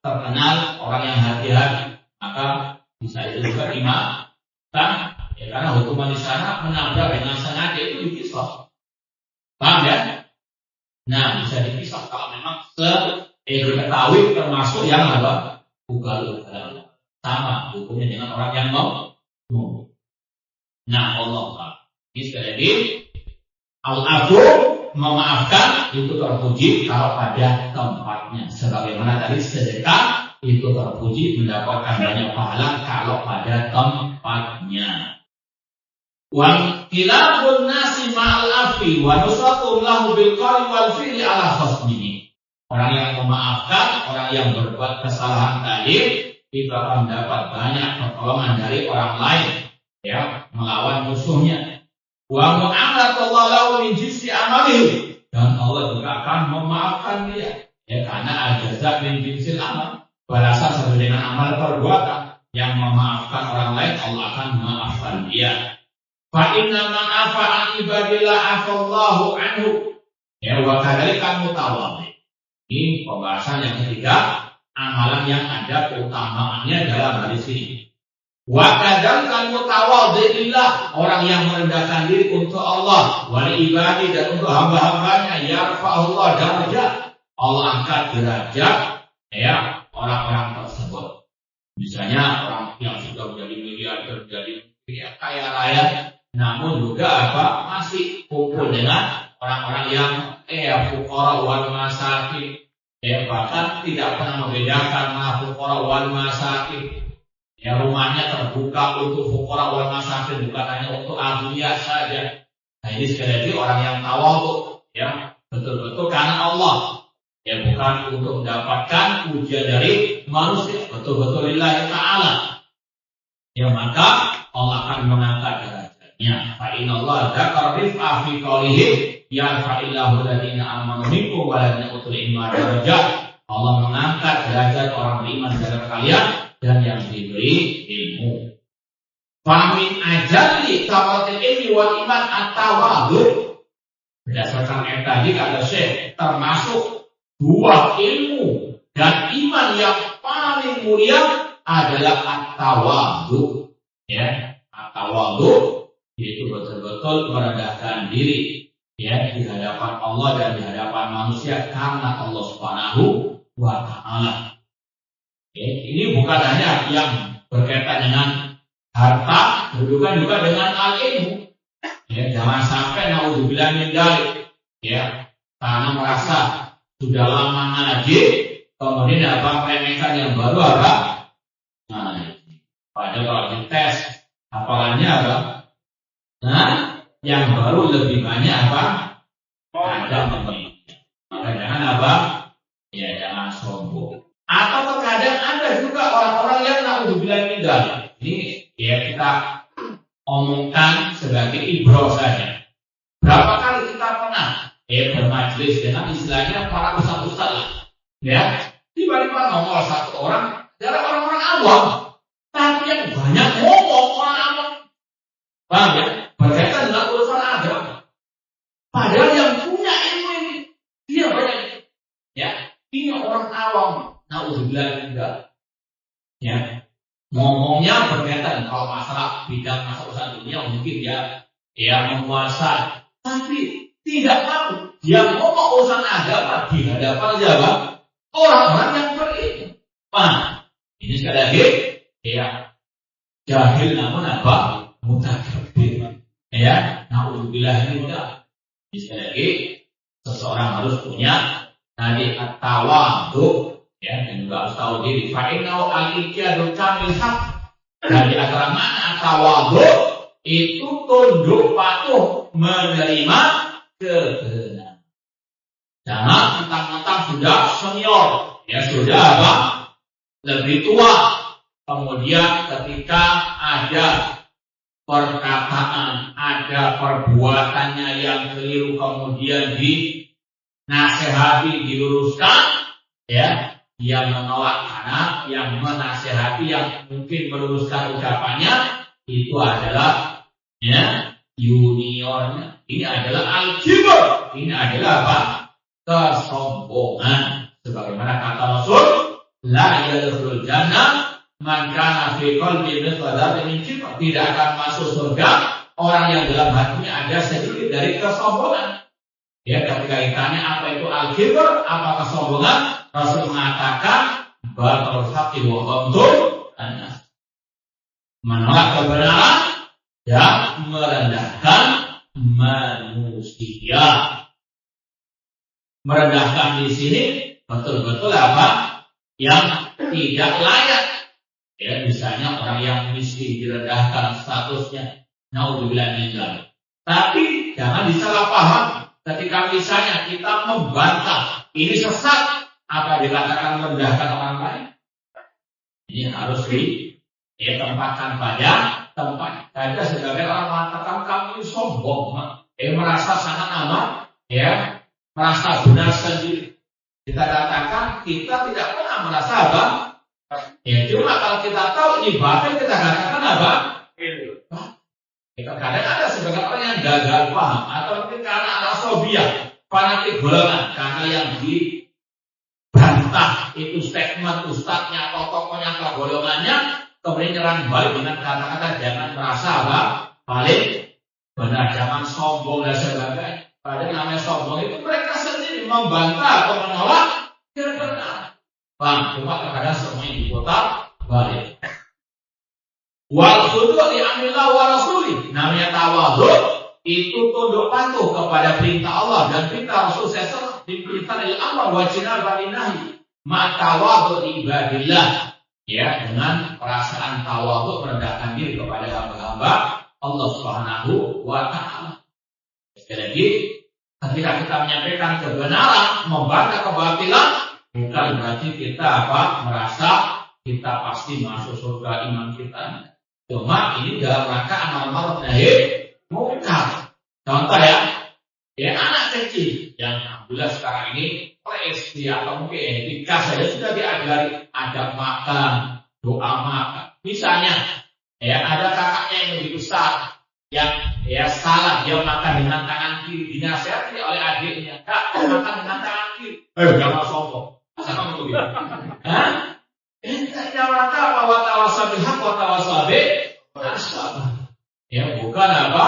terkenal orang yang hati-hati, maka bisa itu juga dimaafkan. Karena hukuman di sana menabrak dengan sengaja itu dipisah. Paham ya? Nah, bisa dipisah kalau memang diketahui termasuk yang ugal-ugalan. Sama hukumnya dengan orang yang mau. Nah, Allah. Ini sekali lagi, al-afu, memaafkan itu terpuji kalau pada tempatnya. Sebagaimana tadi sedekah itu terpuji mendapatkan banyak pahala kalau pada tempatnya. Wa khilafun nasi ma'al afi wa nusratum lahu bil qawli wal fi'li ala khasmihi. Orang yang memaafkan, orang yang berbuat kesalahan tadi itu akan mendapat banyak pertolongan dari orang lain melawan musuhnya. Wa mu'amatullahu lahu min jinsi amalihi, dan Allah juga akan memaafkan dia karena al-jaza min jinsil amal, balasan sesuai dengan amal perbuatan. Yang memaafkan orang lain, Allah akan memaafkan dia. Fa inna man afa an ibadillah afallahu anhu. Wa kadzalika mutawaddi. Ini pembahasan yang ketiga, amalan yang ada keutamaannya dalam hadis ini. Wa kadzalika mutawaddi lillah, orang yang merendahkan diri untuk Allah, wa li ibadi, dan untuk hamba-hambanya, yarfa'ullah darajat, Allah angkat derajat orang-orang tersebut. Misalnya orang yang sudah menjadi miliarder, jadi kaya raya, namun juga masih kumpul dengan orang-orang yang fuqara wal masakin, bahkan tidak pernah membedakan mana fuqara wal masakin. Rumahnya terbuka untuk fuqara wal masakin, bukan hanya untuk agniya saja. Nah, ini sekali lagi orang yang tawadhu, betul-betul karena Allah, bukan untuk mendapatkan pujian dari manusia, betul-betul lillahi ta'ala. Maka Allah akan mengangkat derajatnya. Fa inna Allah dzakara rif'a fi qawlihi yarfa'illahu alladziina aamanu minkum wa alladziina utul ilma darajat. Allah mengangkat derajat orang beriman dari kalian dan yang diberi ilmu. Fa min ajalli tawaratil ilmi wal iman at-tawadhu. Berdasarkan ayat tadi kata Syekh, termasuk dua ilmu dan iman yang paling mulia adalah at-tawadhu. Ya, at-tawadhu itu betul-betul merendahkan diri ya di hadapan Allah dan di hadapan manusia karena Allah Subhanahu wa taala. Ini bukan hanya yang berkaitan dengan harta, bukan juga dengan al-ilmu. Ya, jangan sampai naudzubillah min dzalik. Ya, karena merasa sudah lama ngaji, kemudian meremehkan yang baru apa? Nah, pada kalau dites hafalannya apa? Nah, yang baru lebih banyak apa? Ada memilih. Maka jangan apa? Ya, jangan sombong. Atau terkadang ada juga orang-orang yang naudzubillah min dzalik. Ini ya kita omongkan sebagai ibrah saja. Berapa kali kita pernah bermajlis dengan istilahnya para ustaz-ustaz lah. Ya, tiba-tiba nongol satu orang dari orang-orang awam, tapi yang banyak ngomong orang awam. Paham ya? Berkaitan dengan urusan agama. Padahal yang punya ilmu ini dia banyak. Ya, ini orang awam. Naudzubillah min dzalik. Ya. Ngomongnya berkaitan kalau masalah bidang masalah dunia mungkin dia menguasai, tapi tidak tahu dia ngomong urusan agama di hadapan siapa? Orang-orang yang berilmu. Ini sekali lagi jahil namun apa? Mutakabbir. Ya, naudzubillah min dzalik. Sekali lagi seseorang harus punya tadi at-tawadhu. Ya, dan juga harus tahu diri. Fa'inau al-iqyadul kamil haq. Dari antara makna tawadhu itu tunduk patuh menerima kebenaran. Jangan mentang-mentang sudah senior, ya sudah apa? Lebih tua. Kemudian ketika ada perkataan, ada perbuatannya yang keliru, kemudian dinasehati, diluruskan, ya. Yang menolak anak, yang menasihati, yang mungkin meluruskan ucapannya itu adalah juniornya. Ini adalah al-kibr. Ini adalah apa? Kesombongan. Sebagaimana kata Rasul, la yadkhulul jannah man kana fi qalbihi mithqala min kibr. Tidak akan masuk surga orang yang dalam hatinya ada sedikit dari kesombongan. Ya, ketika ditanya apa itu al-kibr, apa kesombongan? Rasul mengatakan batal haqqi wa ghamdul anas. Menolak kebenaran dan merendahkan manusia. Merendahkan di sini betul-betul apa? Yang tidak layak. Ya, misalnya orang yang miskin direndahkan statusnya. Naudzubillah min dzalik. Tapi jangan disalah paham ketika misalnya kita membantah ini sesat. Apa dikatakan merendahkan orang lain? Ini harus ditempatkan pada tempat. Ada sebagian orang mengatakan kamu ini sombong, merasa sangat aman, merasa benar sendiri. Kita katakan kita tidak pernah merasa apa? Cuma kalau kita tahu ini batin kita katakan apa? Kadang ada sebagian orang yang gagal paham atau mungkin karena alasobia, fanatik golongan, karena yang bantah itu statement ustadznya atau tokohnya atau golongannya, kemudian nyerang balik dengan kata-kata jangan merasa apa paling benar, jangan sombong dan sebagainya. Padahal namanya sombong itu mereka sendiri membantah atau menolak kebenaran. Cuma kadang semuanya diputar balik. Wal khudu' li amrillah wa rasuli. Namanya tawadhu itu tunduk patuh kepada perintah Allah dan perintah Rasul SAW. Diperintah dari amr wa nahi ma tawadhu ibadillah, ya, dengan perasaan tawadhu merendahkan diri kepada hamba-hamba Allah Subhanahu wa taala. Sekali lagi, ketika kita menyampaikan kebenaran, membantah kebatilan, bukan berarti kita merasa kita pasti masuk surga iman kita. Cuma ini dalam rangka amal ma'ruf nahi munkar. Contoh ya anak kecil yang alhamdulillah sekarang ini SD atau mungkin etika saja sudah diajari adab makan, doa makan. Misalnya ada kakaknya yang lebih besar yang salah, dia makan dengan tangan kiri, dinasihati oleh adiknya, Kak, makan dengan tangan kiri. Jangan sombong. Masa kamu begitu? bukan apa?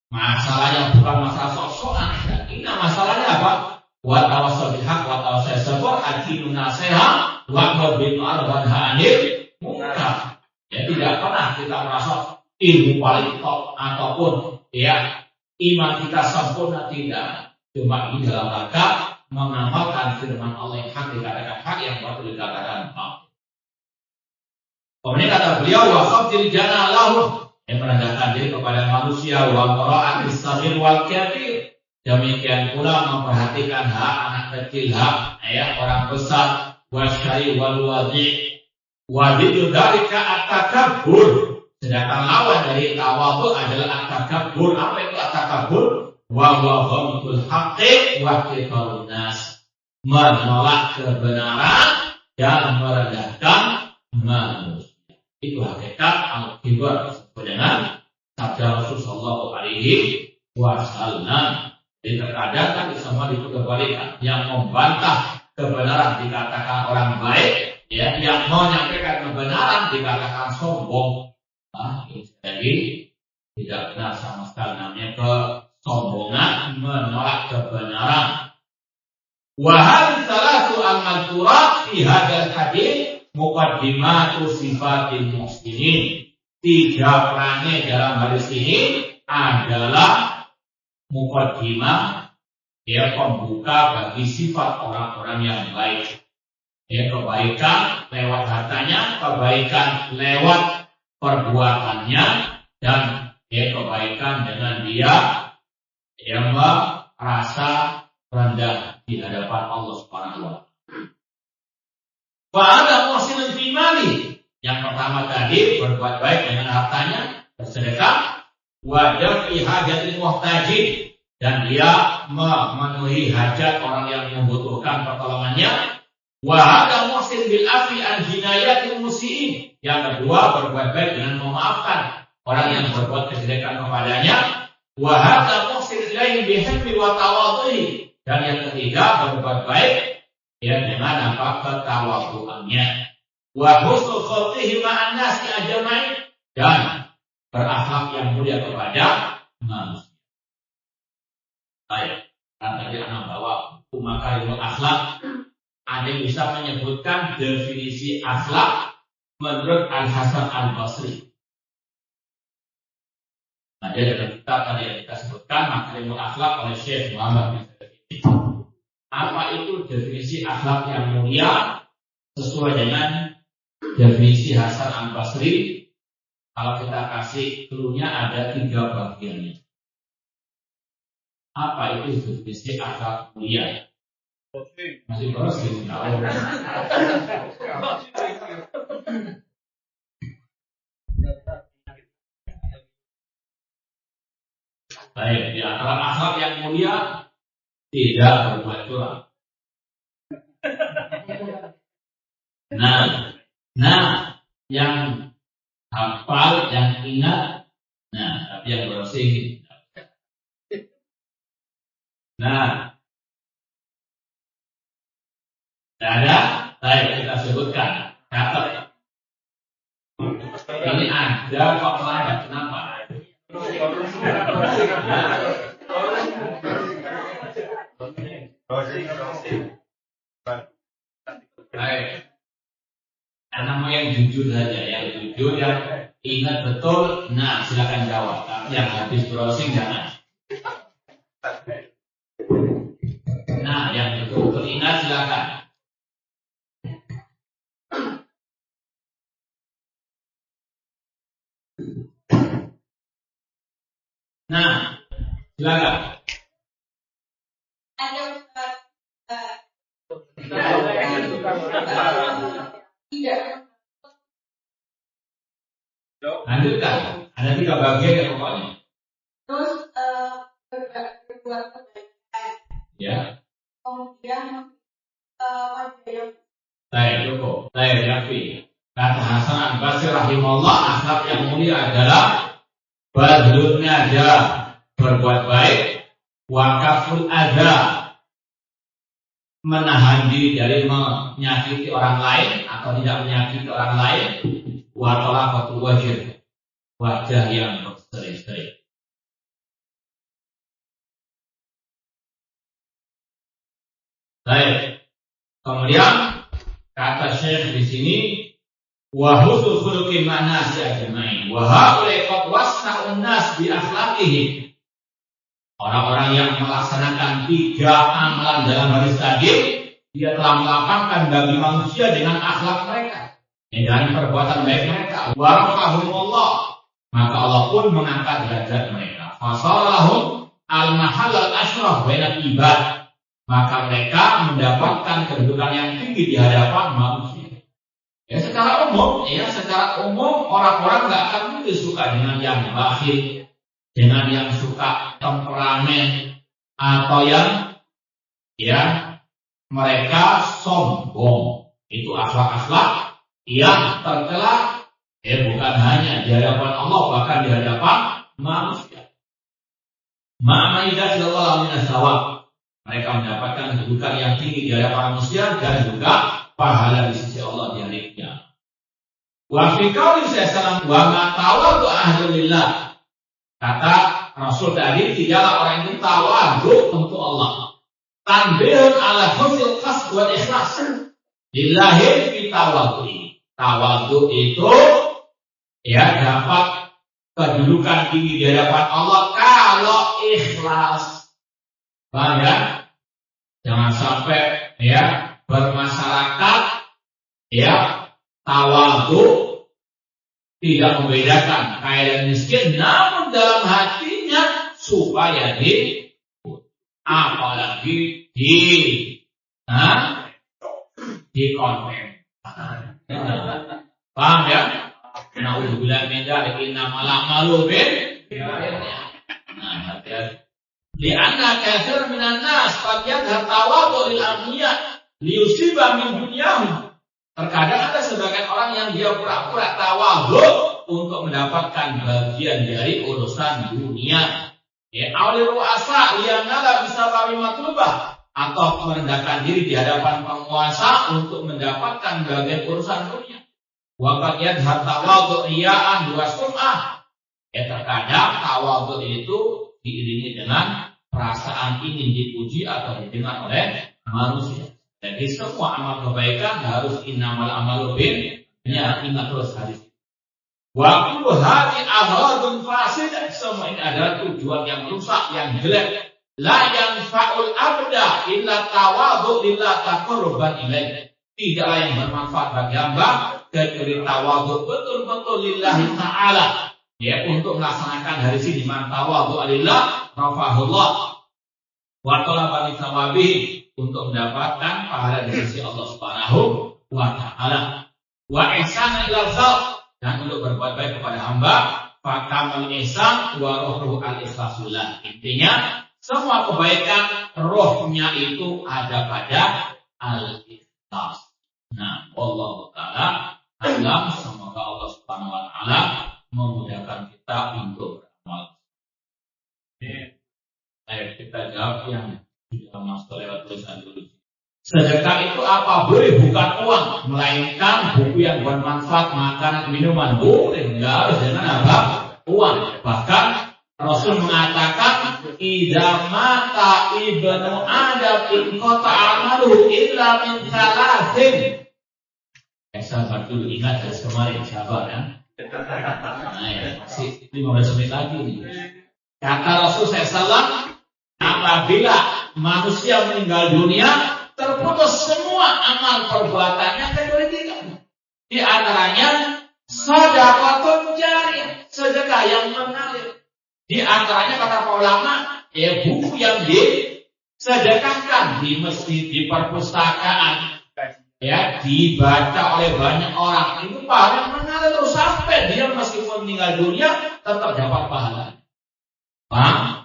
Masalah yang bukan masalah sok-sokan. Ini masalahnya apa? Wa tawassaw bil haqq wa tawassaw sabr, aqimun nasiha wa amr bil ma'ruf wa nahy 'anil munkar. Ya, tidak pernah kita merasa ilmu paling top ataupun ya iman kita sempurna, tidak. Cuma di dalam rangka mengamalkan firman Allah yang hak dikatakan hak, yang batil dikatakan batil. Kemudian kata beliau wa khafdil jana lahu, yang merendahkan diri kepada manusia, wa mura'atis saghir wal kabir. Demikian pula memperhatikan hak anak kecil, hak orang besar, wasyari wal wadi'. Wadidu dalika at-takabbur. Sedangkan lawan dari tawadhu adalah at-takabbur. Apa itu at-takabbur? Wa huwa ghamtul haqqi wa qitarun nas. Menolak kebenaran dan merendahkan manusia. Itu hakikat al-kibar sesuai dengan sabda Rasulullah sallallahu alaihi wasallam. Jadi terkadang kan semua dikebalikan. Yang membantah kebenaran dikatakan orang baik, ya, yang menyampaikan kebenaran dikatakan sombong. Jadi tidak benar sama sekali, namanya kesombongan, menolak kebenaran. Wa hadhihi salatu al-madhurat fi hadzal hadits muqaddimatu sifatil muhsinin. 3 perangai dalam hadis ini adalah muqaddimah, ya, pembuka bagi sifat orang-orang yang baik. Ya, kebaikan lewat hartanya, kebaikan lewat perbuatannya, dan ya, kebaikan dengan dia yang merasa rendah di hadapan Allah Subhanahu wa taala. Wa ada muhsinun fi mali. Yang pertama tadi berbuat baik dengan hartanya, bersedekah. Wa dafi hajatil muhtajin, dan dia memenuhi hajat orang yang membutuhkan pertolongannya. Wa hada muhsin bil afi an jinayatil musiin. Yang kedua berbuat baik dengan memaafkan orang yang berbuat kejelekan kepadanya. Wa hada muhsin ilaihi bihilmi wa tawadhuhi. Dan yang ketiga berbuat baik ya dengan apa? Ketawadhuannya. Wa husnul khuluqihi ma'an nasi ajmain, dan berakhlak yang mulia kepada manusia. Baik, kan tadi anak bawa buku Makarimul Akhlak. Ada yang bisa menyebutkan definisi akhlak menurut Al-Hasan Al-Basri. Ada dalam kitab tadi yang kita sebutkan Makarimul Akhlak oleh Syekh Muhammad bin Sa'id. Apa itu definisi akhlak yang mulia sesuai dengan definisi Hasan Al-Basri? Kalau kita kasih clue-nya ada 3 bagiannya. Apa itu definisi akhlak mulia? Masih terus di tahu. Baik, di antara akhlak yang mulia tidak berbuat curang. Nah, yang hafal, yang ingat, tapi yang bersih. Ada, baik kita sebutkan. Catat. Ini ada kok lambat, kenapa? Baik. Nama yang jujur saja, yang jujur, yang ingat betul. Silakan jawab. Tapi yang habis browsing jangan. Yang betul-betul ingat silakan. Silakan. Lanjutkan. Ada 3 bagian ya pokoknya. Terus berbuat kebaikan. Ya. Kemudian Baik, cukup. Baik, Yafi. Kata Hasan Al-Basri rahimahullah, akhlak yang mulia adalah badlun nada, berbuat baik, wa kaful adza, menahan diri dari menyakiti orang lain atau tidak menyakiti orang lain, wa talaqatul wajh, wajah yang berseri-seri. Baik. Kemudian kata Syekh di sini wa husnul khuluqi ma'nas ajmain wa haula'i qad wasna'un nas bi akhlaqihim. Orang-orang yang melaksanakan 3 amalan dalam hadis tadi, dia telah melapangkan bagi manusia dengan akhlak mereka, dengan perbuatan baik mereka. Wa rafa'ahumullah, maka Allah pun mengangkat derajat mereka. Fasalahum al-mahal al-ashraf bainal ibad, maka mereka mendapatkan kedudukan yang tinggi di hadapan manusia. Ya secara umum orang-orang nggak akan mungkin suka dengan yang bakhil, dengan yang suka temperamen, atau yang mereka sombong. Itu akhlak-akhlak yang tercela, bukan hanya di hadapan Allah, bahkan di hadapan manusia. Ma'amaidah minas sawab, mereka mendapatkan kedudukan yang tinggi di hadapan manusia dan juga pahala di sisi Allah di hari kiamat. Wa fi qauli sallallahu wa ma tawadu ahlulillah. Kata Rasul tadi, tidaklah orang itu tawadu untuk Allah. Tanbihun ala husnil qasd wal ikhlas lillahi fi tawadhu. Tawadhu itu dapat kedudukan tinggi di hadapan Allah kalau ikhlas. Paham ya? Jangan sampai bermasyarakat tawadhu tidak membedakan kaya dan miskin, namun dalam hatinya supaya apalagi di konten. Paham ya? Na'udzubillah min dzalik, innamal a'malu li'anna katsir minan nas qad yadhhar tawadhu lil aghniya liyusiba min dunyahum. Terkadang ada sebagian orang yang dia pura-pura tawadhu untuk mendapatkan bagian dari urusan dunia. Awli ru'asa liyanala bisababi matlubah, atau merendahkan diri di hadapan penguasa untuk mendapatkan bagian urusan dunia. Wa qad yadhhar tawadhu riya'an wa sum'ah. Terkadang tawadhu itu diiringi dengan perasaan ingin dipuji atau didengar oleh manusia. Jadi semua amal kebaikan harus innamal amalu binniyat. Ingat terus hadis. Wa kullu hadhihi aghradun fasidah. Semua ini adalah tujuan yang rusak, yang jelek. La yanfa'ul abda illa tawadhu lillah taqarruban ilaih. Tidaklah yang bermanfaat bagi hamba kecuali tawadhu betul-betul lillahi ta'ala. Untuk melaksanakan hari ini, man tawadhu lillah rafa'ahullah wa talaba li thawabihi, untuk mendapatkan pahala di sisi Allah Subhanahu wa taala. Wa ihsana ilal khalq, dan untuk berbuat baik kepada hamba, fa kamal ihsan wa ruhu al ikhlasullah. Intinya semua kebaikan rohnya itu ada pada al ikhlas. Nah, Allah taala alam, semoga Allah Subhanahu wa taala memudahkan kita untuk beramal. Ayo kita jawab yang sudah masuk lewat tulisan dulu. Sedekah itu apa? Boleh, bukan uang, melainkan buku yang bermanfaat, makanan, minuman. Boleh, enggak harus dengan apa? Uang. Bahkan Rasul mengatakan, idza mata ibnu adam inqata amaluhu illa min thalathin. Sabar dulu, ingat dari kemarin, sabar ya. Masih 15 menit lagi nih. Kata Rasul SAW, apabila manusia meninggal dunia, terputus semua amal perbuatannya kecuali 3. Di antaranya sedekahun jariyah, sedekah yang mengalir. Di antaranya kata para ulama, buku yang disedekahkan di masjid, di perpustakaan, dibaca oleh banyak orang, itu pahala yang mengalir terus sampai dia meskipun meninggal dunia tetap dapat pahala. Paham?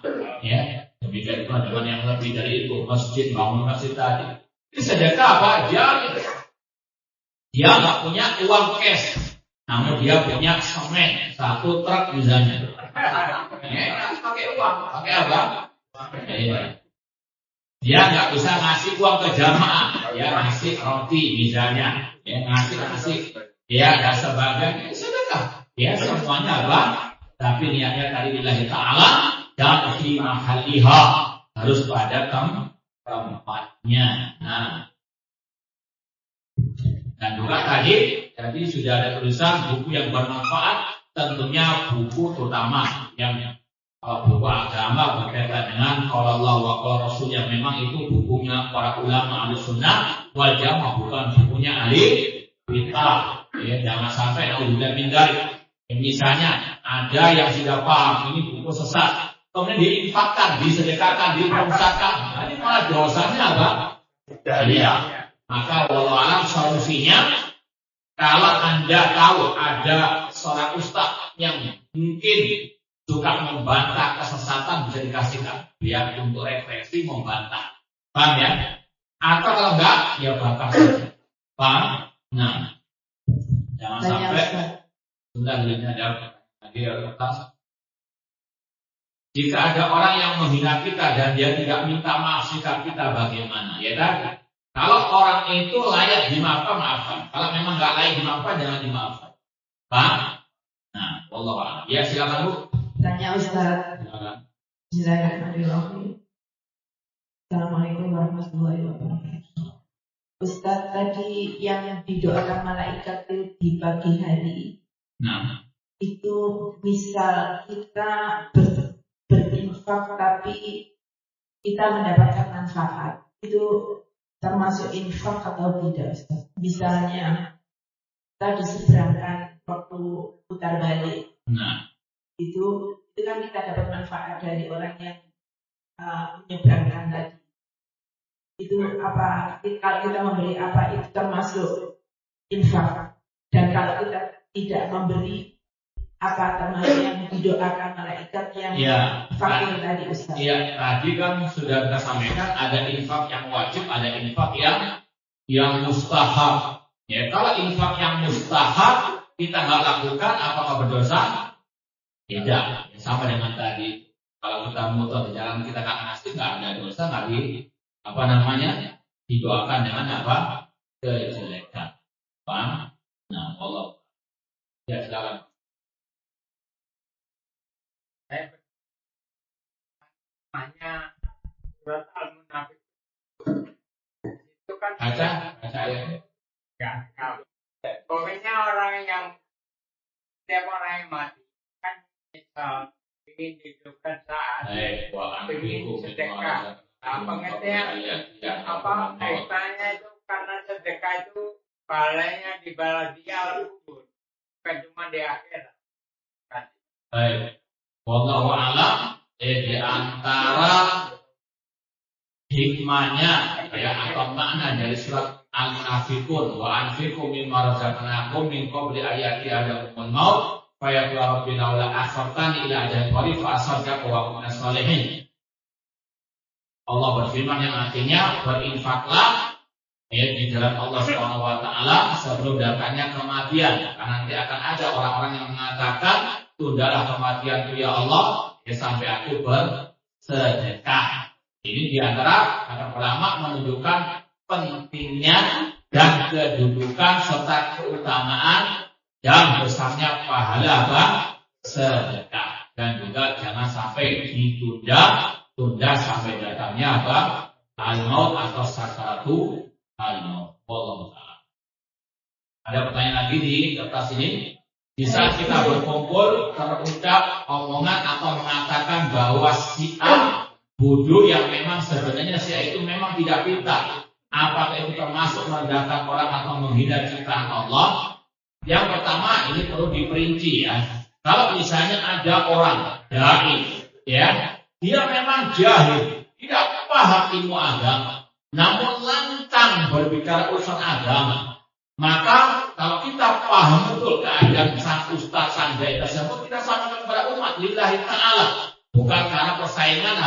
Demikian pula dengan yang lebih dari itu, masjid, bangun masjid tadi. Ini sedekah apa? Dia nggak punya uang cash, namun dia punya semen 1 truk misalnya. Pakai uang, pakai apa? Dia nggak bisa ngasih uang ke jamaah, dia ngasih roti misalnya, ngasih, dan sebagainya, sedekah. Semuanya apa? Tapi niatnya tadi lillahi ta'ala dan fi mahaliha, harus pada tempatnya. Nah, dan juga tadi sudah ada tulisan buku yang bermanfaat, tentunya buku terutama yang buku agama berkaitan dengan kalau Allah wa qala Rasul yang memang itu bukunya para ulama ahli sunnah wal jamaah, bukan bukunya ahli bid'ah. Ya, jangan sampai naudzubillah min dzalik. Misalnya ada yang sudah paham ini buku sesat, kemudian diinfakkan, disedekahkan, dipermusakkan, ini malah dosanya apa? Iya. Maka wallahu alam solusinya, kalau Anda tahu ada seorang ustaz yang mungkin suka membantah kesesatan, bisa dikasihkan biar untuk refleksi membantah. Paham ya? Atau kalau enggak, ya bakar saja. Paham? Nah, jangan sampai sudah ada kertas. Jika ada orang yang menghina kita dan dia tidak minta maaf, sikap kita bagaimana? Ya kan? Kalau orang itu layak dimaafkan, maafkan. Kalau memang nggak layak dimaafkan, jangan dimaafkan. Paham? Nah, wallahu a'lam. Ya, silakan Bu. Tanya Ustaz. Silakan. Bismillahirrahmanirrahim. Assalamualaikum warahmatullahi wabarakatuh. Ustaz, tadi yang didoakan malaikat itu di pagi hari, Nah, itu misal kita berinfak tapi kita mendapatkan manfaat, itu termasuk infak atau tidak, Ustaz? Misalnya kita diseberangkan waktu putar balik, nah, itu kan kita dapat manfaat dari orang yang menyeberangkan tadi. Itu apa? Kalau kita memberi apa itu termasuk infak, dan kalau kita tidak memberi apa termasuk yang didoakan malaikat yang ya, fakir tadi, Ustaz? Iya, tadi kan sudah kita sampaikan ada infak yang wajib, ada infak yang mustahab. Ya, kalau infak yang mustahab kita nggak lakukan, apakah berdosa? Tidak. Ya, sama dengan tadi. Kalau kita muter di jalan kita nggak ngasih, nggak ada dosa, nggak didoakan dengan apa? Kejelekan. Paham? Nah, Allah. Ya, silakan. Namanya surat Al-Munafiq itu kan Baca ya. enggak tahu. Pokoknya orang yang setiap orang yang mati kan misal ingin dihidupkan saat ingin sedekah. Pengertian apa kaitannya itu karena sedekah itu pahalanya dibalas di al-kubur, bukan cuma di akhirat. Baik. Wallahu a'lam. Di antara hikmahnya atau makna dari surat Al-Munafiqun, wa anfiqu mimma razaqnakum min qabli ayati ahadakumul maut fa yaqulu rabbi laula akhartani ila ajalin qarib fa asaddaqa wa akun minas shalihin. Allah berfirman yang artinya berinfaklah di jalan Allah Subhanahu wa taala sebelum datangnya kematian, karena nanti akan ada orang-orang yang mengatakan tundalah kematian itu ya Allah, sampai aku bersedekah. Ini diantara kata ulama menunjukkan pentingnya dan kedudukan serta keutamaan dan besarnya pahala sedekah, dan juga jangan sampai tunda sampai datangnya al-maut atau sakaratul al-maut. Wallahu ta'ala. Ada pertanyaan lagi di kertas ini? Bisa kita berkumpul terucap omongan atau mengatakan bahwa si A bodoh yang memang sebenarnya si A itu memang tidak pintar. Apakah itu termasuk merendahkan orang atau menghina ciptaan Allah? Yang pertama ini perlu diperinci ya. Kalau misalnya ada orang dai ya, dia memang jahil, tidak paham ilmu agama, namun lantang berbicara urusan agama. Maka kalau kita paham betul keadaan sang ustaz sang dai tersebut, kita sampaikan kepada umat lillahi ta'ala, bukan karena persaingan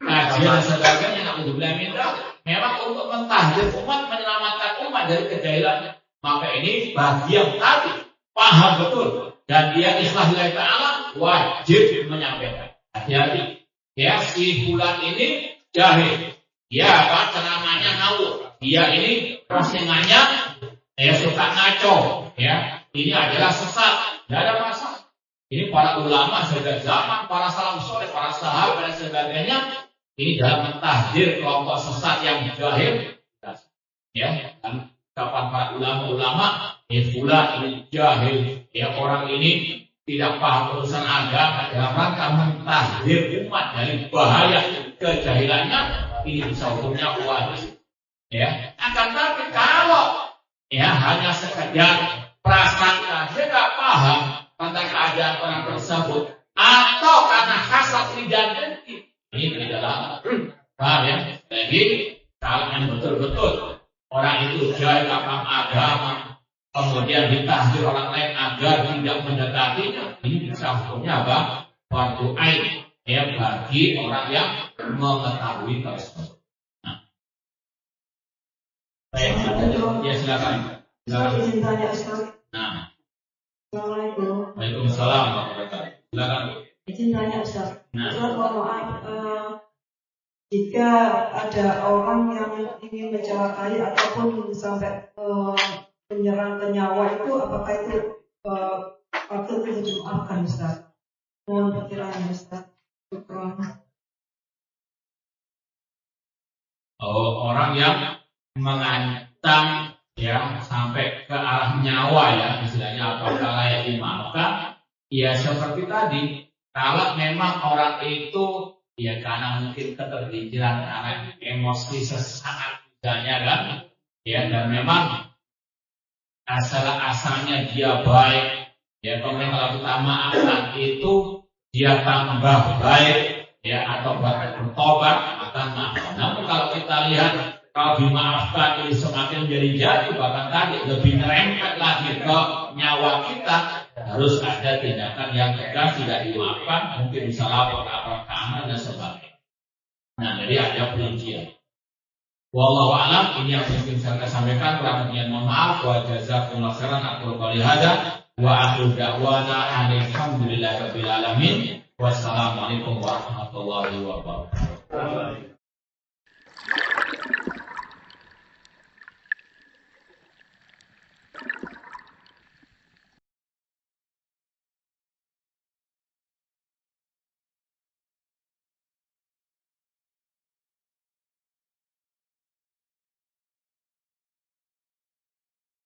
kajian dan sebagainya, naudzubillah min dzalik. Memang untuk mentahdir umat, menyelamatkan umat dari kejahilan. Maka ini bagi yang tadi paham betul dan dia ikhlas lillahi ta'ala, wajib menyampaikan. Hati-hati ya, si fulan ini jahil, dia ceramahnya ngawur, dia ini postingannya suka ngaco, ya, ini adalah sesat, tidak ada masalah. Ini para ulama sejak zaman, para salaf soleh, para sahabat dan sebagainya Ini dalam mentahdir kelompok sesat yang jahil. Ya, dan kapan para ulama-ulama, fulan ini jahil. Ya, orang ini tidak paham urusan agama dalam rangka mentahdir umat dari bahaya kejahilannya. Ini bisa hukumnya wajib. Ya, akan tapi kalau ya hanya sekedar prasangka, dia tidak paham tentang keadaan orang tersebut, atau karena hasad dan dengki, ini adalah paham ya. Jadi kalau yang betul-betul orang itu jahil tentang agama, kemudian ditahdir orang lain agar tidak mendekatinya, ini bisa hukumnya apa? Fardu ain ya bagi orang yang mengetahui tersebut. Nah, baik, ya silakan. Saya izin tanya Ustaz. Nah, Assalamualaikum. Waalaikumsalam warahmatullahi wabarakatuh. Silakan. Izin tanya Ustaz. Nah. Ustaz, mohon maaf, jika ada orang yang ingin mencelakai ataupun sampai menyerang ke nyawa itu, apakah itu patut untuk dimaafkan Ustaz? Mohon perkiraan Ustaz. Orang yang mengancam ya sampai ke arah nyawa ya, istilahnya apakah layak dimaafkan? Ya seperti tadi, kalau memang orang itu ya karena mungkin ketergigiran, karena emosi sesaat misalnya kan, ya dan memang asalnya dia baik, ya kemudian kalau kita maafkan itu dia tambah baik, ya atau bahkan bertobat akan maafkan. Namun kalau kita lihat kalau dimaafkan ini semakin jadi bahkan tadi lebih merempet lagi ke nyawa kita, harus ada tindakan yang tegas, tidak dimaafkan, mungkin bisa lapor ke aparat keamanan dan sebagainya. Nah, jadi ada perincian. Wallahu a'lam, ini yang mungkin saya sampaikan. Kurang lebihnya mohon maaf. Wa jazakumullahu khairan. Aku qouli hadza wa akhiru da'wana alhamdulillahirabbil alamin. Wassalamualaikum warahmatullahi wabarakatuh.